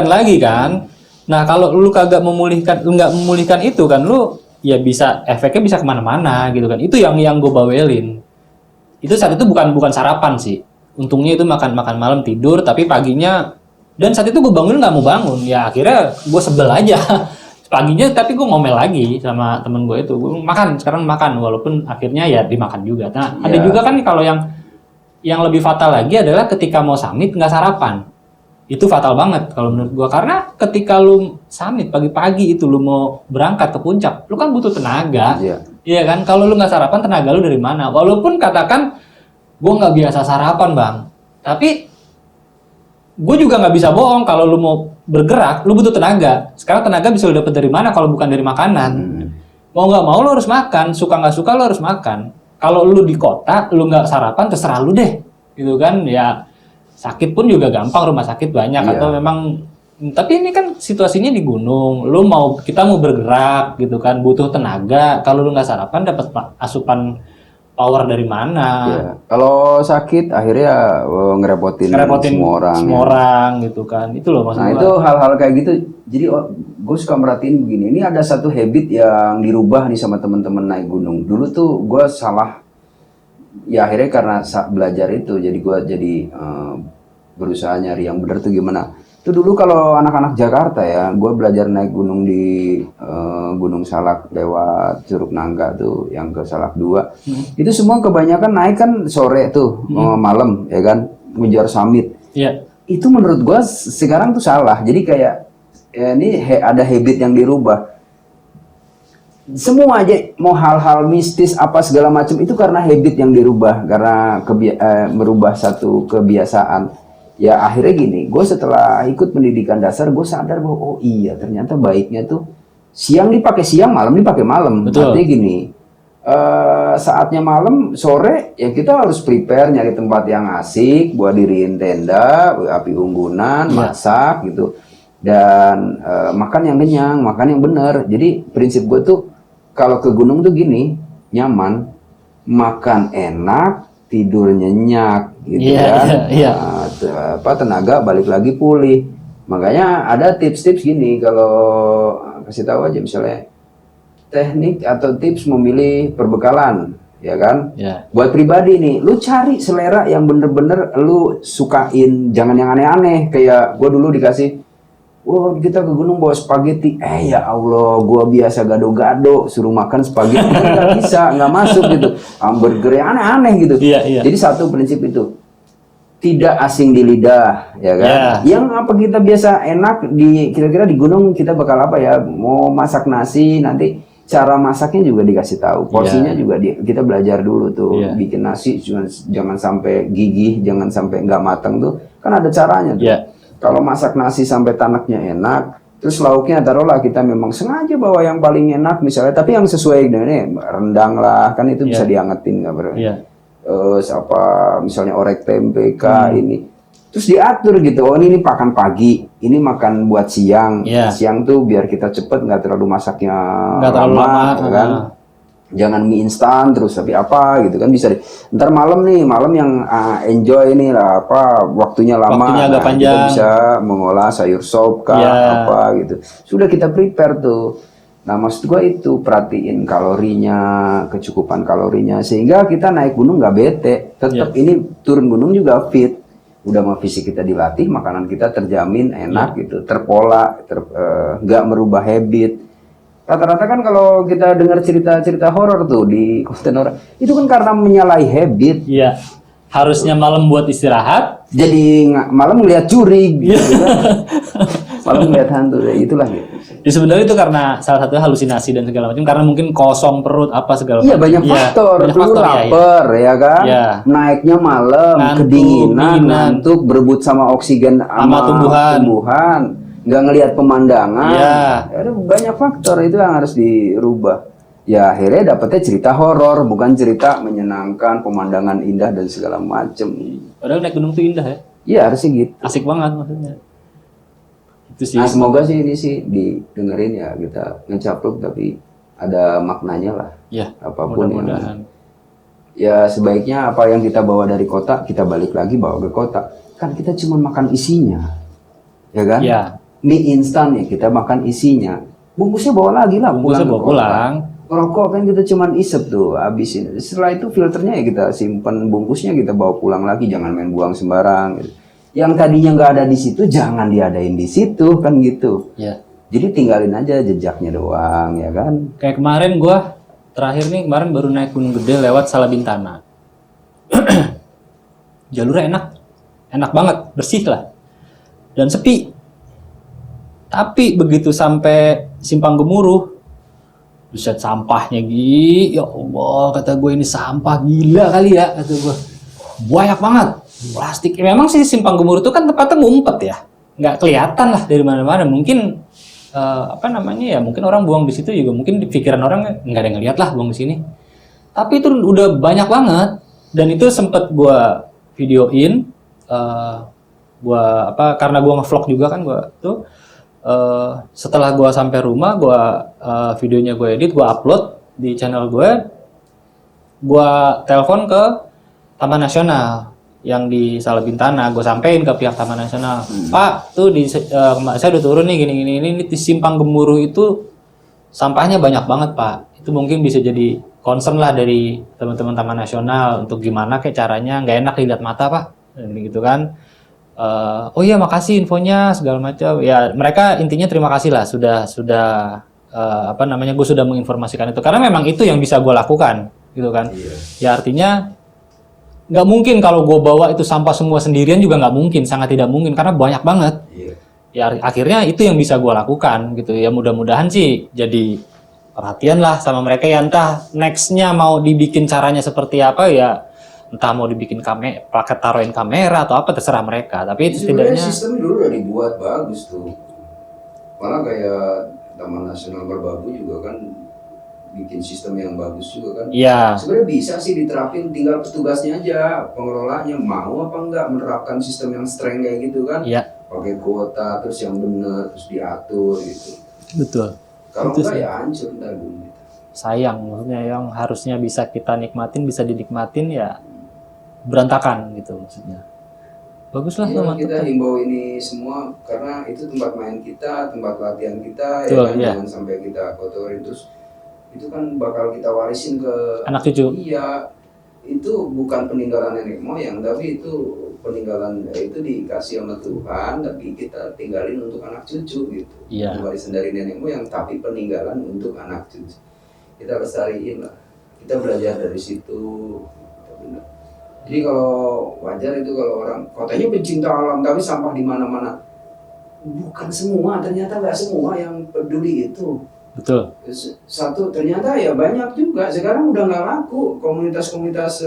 lagi kan. Nah, kalau lu kagak nggak memulihkan itu kan, lu ya bisa efeknya bisa kemana-mana gitu kan. Itu yang gue bawelin. Itu saat itu bukan sarapan sih. Untungnya itu makan malam tidur, tapi paginya dan saat itu gue bangun nggak mau bangun. Ya akhirnya gue sebel aja. Paginya tapi gue ngomel lagi sama temen gue itu. Gue sekarang makan walaupun akhirnya ya dimakan juga. Nah, ada Iya. juga kan kalau yang lebih fatal lagi adalah ketika mau summit nggak sarapan. Itu fatal banget kalau menurut gua karena ketika lu summit pagi-pagi itu lu mau berangkat ke puncak, lu kan butuh tenaga. Iya. Iya kan? Kalau lu nggak sarapan tenaga lu dari mana? Walaupun katakan gua nggak biasa sarapan, Bang. Tapi gue juga nggak bisa bohong kalau lu mau bergerak, lu butuh tenaga. Sekarang tenaga bisa lu dapet dari mana kalau bukan dari makanan? Mau nggak mau lu harus makan, suka nggak suka lu harus makan. Kalau lu di kota, lu nggak sarapan terserah lu deh, gitu kan? Ya sakit pun juga gampang, rumah sakit banyak Iya. atau memang. Tapi ini kan situasinya di gunung, kita mau bergerak gitu kan, butuh tenaga. Kalau lu nggak sarapan, dapat asupan power dari mana? Iya. Kalau sakit akhirnya ngerepotin semua orang. gitu kan. Itu loh maksud Nah gua. itu hal-hal kayak gitu. Jadi gue suka merhatiin begini. Ini ada satu habit yang dirubah nih sama teman-teman naik gunung. Dulu tuh gue salah. Ya akhirnya karena belajar itu, jadi gue berusaha nyari yang benar tuh gimana. Itu dulu kalau anak-anak Jakarta ya, gue belajar naik gunung di Gunung Salak lewat Curug Nangka tuh, yang ke Salak 2. Itu semua kebanyakan naik kan sore tuh, malam ya kan, ngejar summit. Iya. Itu menurut gue sekarang tuh salah. Jadi kayak ini ada habit yang dirubah. Semua aja mau hal-hal mistis apa segala macam itu karena habit yang dirubah, karena merubah satu kebiasaan. Ya akhirnya gini, gue setelah ikut pendidikan dasar gue sadar bahwa oh iya ternyata baiknya tuh siang dipakai siang, malam dipakai malam. Betul. Artinya gini, saatnya malam, sore ya kita harus prepare nyari tempat yang asik, buat diriin tenda, api unggunan, masak gitu, dan makan yang kenyang, makan yang bener. Jadi prinsip gue tuh kalau ke gunung tuh gini, nyaman, makan enak, tidur nyenyak gitu kan. Iya. Tenaga balik lagi pulih. Makanya ada tips-tips gini, kalau kasih tahu aja misalnya teknik atau tips memilih perbekalan, ya kan? Iya. Buat pribadi nih, lu cari selera yang bener-bener lu sukain, jangan yang aneh-aneh. Kayak gue dulu dikasih, wah kita ke gunung bawa spaghetti, ya Allah, gue biasa gado-gado, suruh makan spaghetti nggak bisa, nggak masuk gitu. Hamburger yang aneh-aneh gitu. Iya. Jadi satu prinsip itu, tidak asing di lidah, ya kan? Yang apa kita biasa enak kira-kira di gunung kita bakal apa ya? Mau masak nasi nanti cara masaknya juga dikasih tahu, porsinya juga kita belajar dulu tuh, bikin nasi jangan sampai gigih, jangan sampai nggak matang tuh, kan ada caranya tuh. Kalau masak nasi sampai tanaknya enak, terus lauknya taruhlah kita memang sengaja bawa yang paling enak misalnya, tapi yang sesuai dengan ini rendang lah, kan itu bisa diangetin nggak berarti. Misalnya orek tempe ini, terus diatur gitu. Oh ini makan pagi, ini makan buat siang. Siang tuh biar kita cepet, nggak terlalu masaknya lama, kan? Jangan mie instan terus tapi apa gitu kan, bisa ntar malam yang enjoy ini lah, waktunya lama, agak panjang. Kita bisa mengolah sayur sop apa gitu, sudah kita prepare tuh. Nah maksud gue itu perhatiin kalorinya, kecukupan kalorinya, sehingga kita naik gunung nggak bete, tetap ini turun gunung juga fit. Udah mau fisik kita dilatih, makanan kita terjamin enak gitu, terpola, nggak merubah habit. Rata-rata kan kalau kita dengar cerita-cerita horor tuh di konten horor, itu kan karena menyalahi habit. Iya. Harusnya malam buat istirahat, jadi malam ngeliat curi gitu kan. Malam ngeliat hantu, ya itulah gitu. Ya sebenarnya itu karena salah satu halusinasi dan segala macam, karena mungkin kosong perut apa segala macam. Iya banyak faktor, dulu lapar ya kan, naiknya malam, kedinginan, ngantuk, berebut sama oksigen sama tumbuhan, nggak ngelihat pemandangan, ada banyak faktor itu yang harus dirubah. Ya akhirnya dapetnya cerita horor, bukan cerita menyenangkan, pemandangan indah dan segala macem. Padahal naik gunung tuh indah ya. Iya harusnya gitu. Asik banget maksudnya. Itu sih. Nah semoga sih ini sih didengerin ya, kita ngecapluk tapi ada maknanya lah. Ya. Apapun yang. Ya sebaiknya apa yang kita bawa dari kota kita balik lagi bawa ke kota. Kan kita cuma makan isinya, ya kan? Iya. Mie instan ya kita makan isinya. bungkusnya bawa lagi lah Bungkusnya pulang bawa ke kota. pulang. Rokok kan kita cuman isep tuh, habisin. Setelah itu filternya ya kita simpan, bungkusnya kita bawa pulang lagi, jangan main buang sembarang. Gitu. Yang tadinya nggak ada di situ, jangan diadain di situ kan gitu. Ya. Jadi tinggalin aja jejaknya doang ya kan. Kayak kemarin gua terakhir nih kemarin baru naik Gunung Gede lewat Salabintana. Jalurnya enak banget, bersih lah, dan sepi. Tapi begitu sampai Simpang Gemuruh, buset sampahnya ya Allah, kata gue ini sampah gila kali ya, kata gue. Banyak banget plastik. Memang sih Simpang Gemuruh itu kan tempatnya ngumpet ya, nggak kelihatan lah dari mana-mana. Mungkin mungkin orang buang di situ juga, mungkin di pikiran orang nggak ada yang ngeliat lah buang di sini. Tapi itu udah banyak banget, dan itu sempet gue videoin, karena gue ngevlog juga kan gue tuh. Setelah gue sampai rumah, videonya gue edit, gue upload di channel gue telepon ke Taman Nasional yang di Salabintana, gue sampein ke pihak Taman Nasional, Pak, tuh saya udah turun nih gini ini di Simpang Gemuruh itu sampahnya banyak banget Pak, itu mungkin bisa jadi concern lah dari teman-teman Taman Nasional untuk gimana kayak caranya, nggak enak dilihat mata Pak, gitu kan. Oh iya makasih infonya segala macam ya, mereka intinya terima kasih lah sudah gue sudah menginformasikan itu, karena memang itu yang bisa gue lakukan gitu kan. Ya artinya nggak mungkin kalau gue bawa itu sampah semua sendirian, juga nggak mungkin, sangat tidak mungkin karena banyak banget. Ya akhirnya itu yang bisa gue lakukan gitu ya, mudah-mudahan sih jadi perhatian lah sama mereka ya, entah nextnya mau dibikin caranya seperti apa ya, entah mau dibikin pakai taruhin kamera atau apa, terserah mereka. Tapi itu setidaknya sistem dulu udah dibuat bagus tuh. Malah kayak Taman Nasional Merbabu juga kan bikin sistem yang bagus juga kan. Iya. Sebenarnya bisa sih diterapin, tinggal petugasnya aja, pengelolanya mau apa enggak menerapkan sistem yang streng kayak gitu kan. Iya. Pakai kuota terus yang benar, terus diatur gitu. Betul. Kalau Itu enggak sih ya hancur ntar dunia. sayang, maksudnya yang harusnya bisa kita nikmatin, bisa dinikmatin ya berantakan gitu maksudnya. Bagus lah tuh, mantap. Kita himbau ini semua karena itu tempat main kita, tempat latihan kita. Betul, ya kan, iya. jangan sampai kita kotorin, terus itu kan bakal kita warisin ke Anak cucu. Iya, itu bukan peninggalan nenek moyang, tapi itu peninggalan, itu dikasih sama Tuhan, tapi kita tinggalin untuk anak cucu gitu. Iya. Warisan dari nenek moyang, tapi peninggalan untuk anak cucu. Kita lestariin lah, kita belajar dari situ. Benar. Jadi kalau wajar itu kalau orang katanya pencinta alam tapi sampah di mana-mana. Bukan semua, ternyata nggak semua yang peduli itu. Betul. Satu, ternyata ya banyak juga. Sekarang udah nggak laku komunitas-komunitas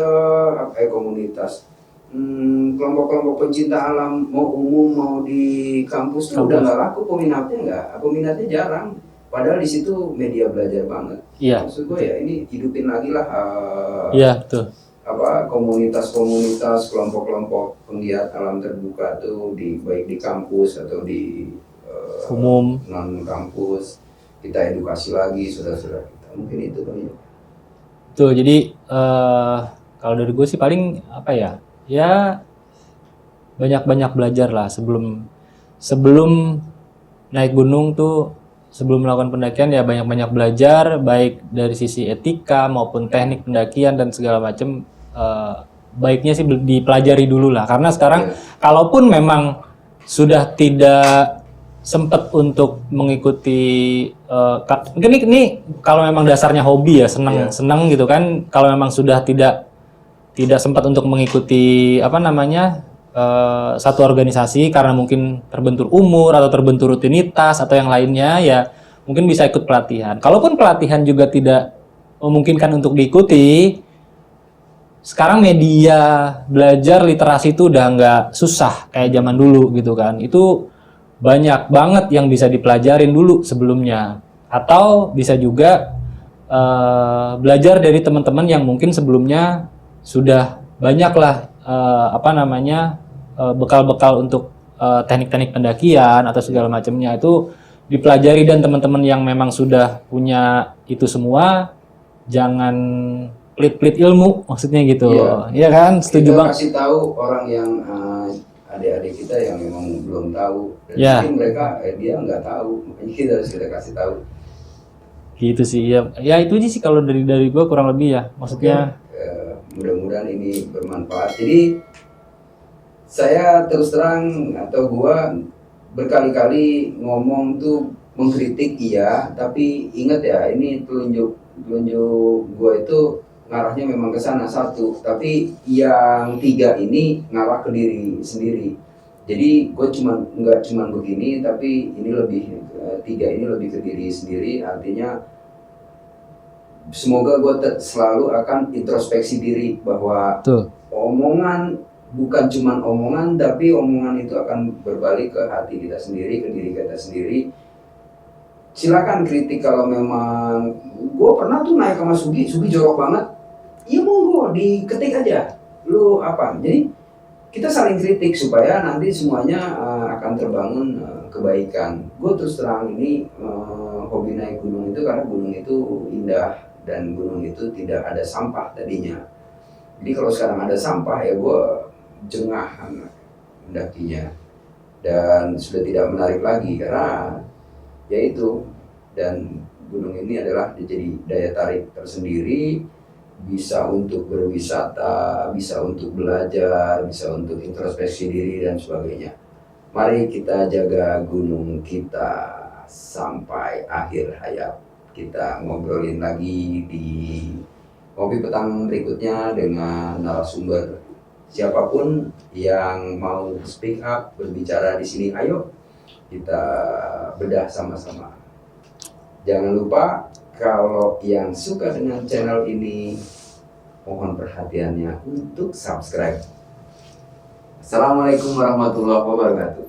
kelompok-kelompok pencinta alam, mau umum mau di kampus tuh udah nggak laku, peminatnya jarang. Padahal di situ media belajar banget. Iya. Maksud gue ya ini hidupin lagi lah. Iya betul. Komunitas-komunitas, kelompok-kelompok penggiat alam terbuka tuh baik di kampus atau di umum, non kampus, kita edukasi lagi saudara-saudara kita, mungkin itu kan ya. Tuh jadi kalau dari gue sih paling ya banyak-banyak belajar lah sebelum naik gunung tuh, sebelum melakukan pendakian ya banyak-banyak belajar, baik dari sisi etika maupun teknik pendakian dan segala macam. Baiknya sih dipelajari dulu lah, karena sekarang kalaupun memang sudah tidak sempat untuk mengikuti, mungkin ini kalau memang dasarnya hobi ya, senang gitu kan, kalau memang sudah tidak sempat untuk mengikuti satu organisasi karena mungkin terbentur umur atau terbentur rutinitas atau yang lainnya, ya mungkin bisa ikut pelatihan. Kalaupun pelatihan juga tidak memungkinkan untuk diikuti, sekarang media belajar literasi itu udah nggak susah kayak zaman dulu gitu kan. Itu banyak banget yang bisa dipelajarin dulu sebelumnya, atau bisa juga belajar dari teman-teman yang mungkin sebelumnya sudah banyak lah bekal-bekal untuk teknik-teknik pendakian atau segala macamnya, itu dipelajari. Dan teman-teman yang memang sudah punya itu semua, jangan pelit-pelit ilmu, maksudnya gitu. Iya kan, setuju banget. Kasih tahu orang yang adik-adik kita yang memang belum tahu, dan mungkin mereka dia nggak tahu, makanya kita harus kasih tahu. Gitu sih ya. Ya itu aja sih kalau dari gua kurang lebih ya. Maksudnya Mudah-mudahan ini bermanfaat. Jadi saya terus terang atau gua berkali-kali ngomong tuh mengkritik iya, tapi ingat ya ini telunjuk gua itu ngarahnya memang ke sana satu, tapi yang tiga ini ngarah ke diri sendiri. Jadi gue nggak cuman begini, tapi ini lebih tiga ini lebih ke diri sendiri. Artinya semoga gue selalu akan introspeksi diri bahwa tuh. omongan bukan cuman omongan, tapi omongan itu akan berbalik ke hati kita sendiri, ke diri kita sendiri. Silakan kritik kalau memang gue pernah tuh naik sama Sugi jorok banget. Iya monggo diketik aja. Lu apa? Jadi kita saling kritik supaya nanti semuanya akan terbangun kebaikan. Gue terus terang ini hobi naik gunung itu karena gunung itu indah dan gunung itu tidak ada sampah tadinya. Jadi kalau sekarang ada sampah ya gue jengah mendakinya dan sudah tidak menarik lagi karena yaitu, dan gunung ini adalah jadi daya tarik tersendiri. Bisa untuk berwisata, bisa untuk belajar, bisa untuk introspeksi diri dan sebagainya. Mari kita jaga gunung kita sampai akhir hayat. Kita ngobrolin lagi di Ngopi Petang berikutnya dengan narasumber siapapun yang mau speak up, berbicara di sini. Ayo kita bedah sama-sama. Jangan lupa kalau yang suka dengan channel ini, mohon perhatiannya untuk subscribe. Assalamualaikum warahmatullahi wabarakatuh.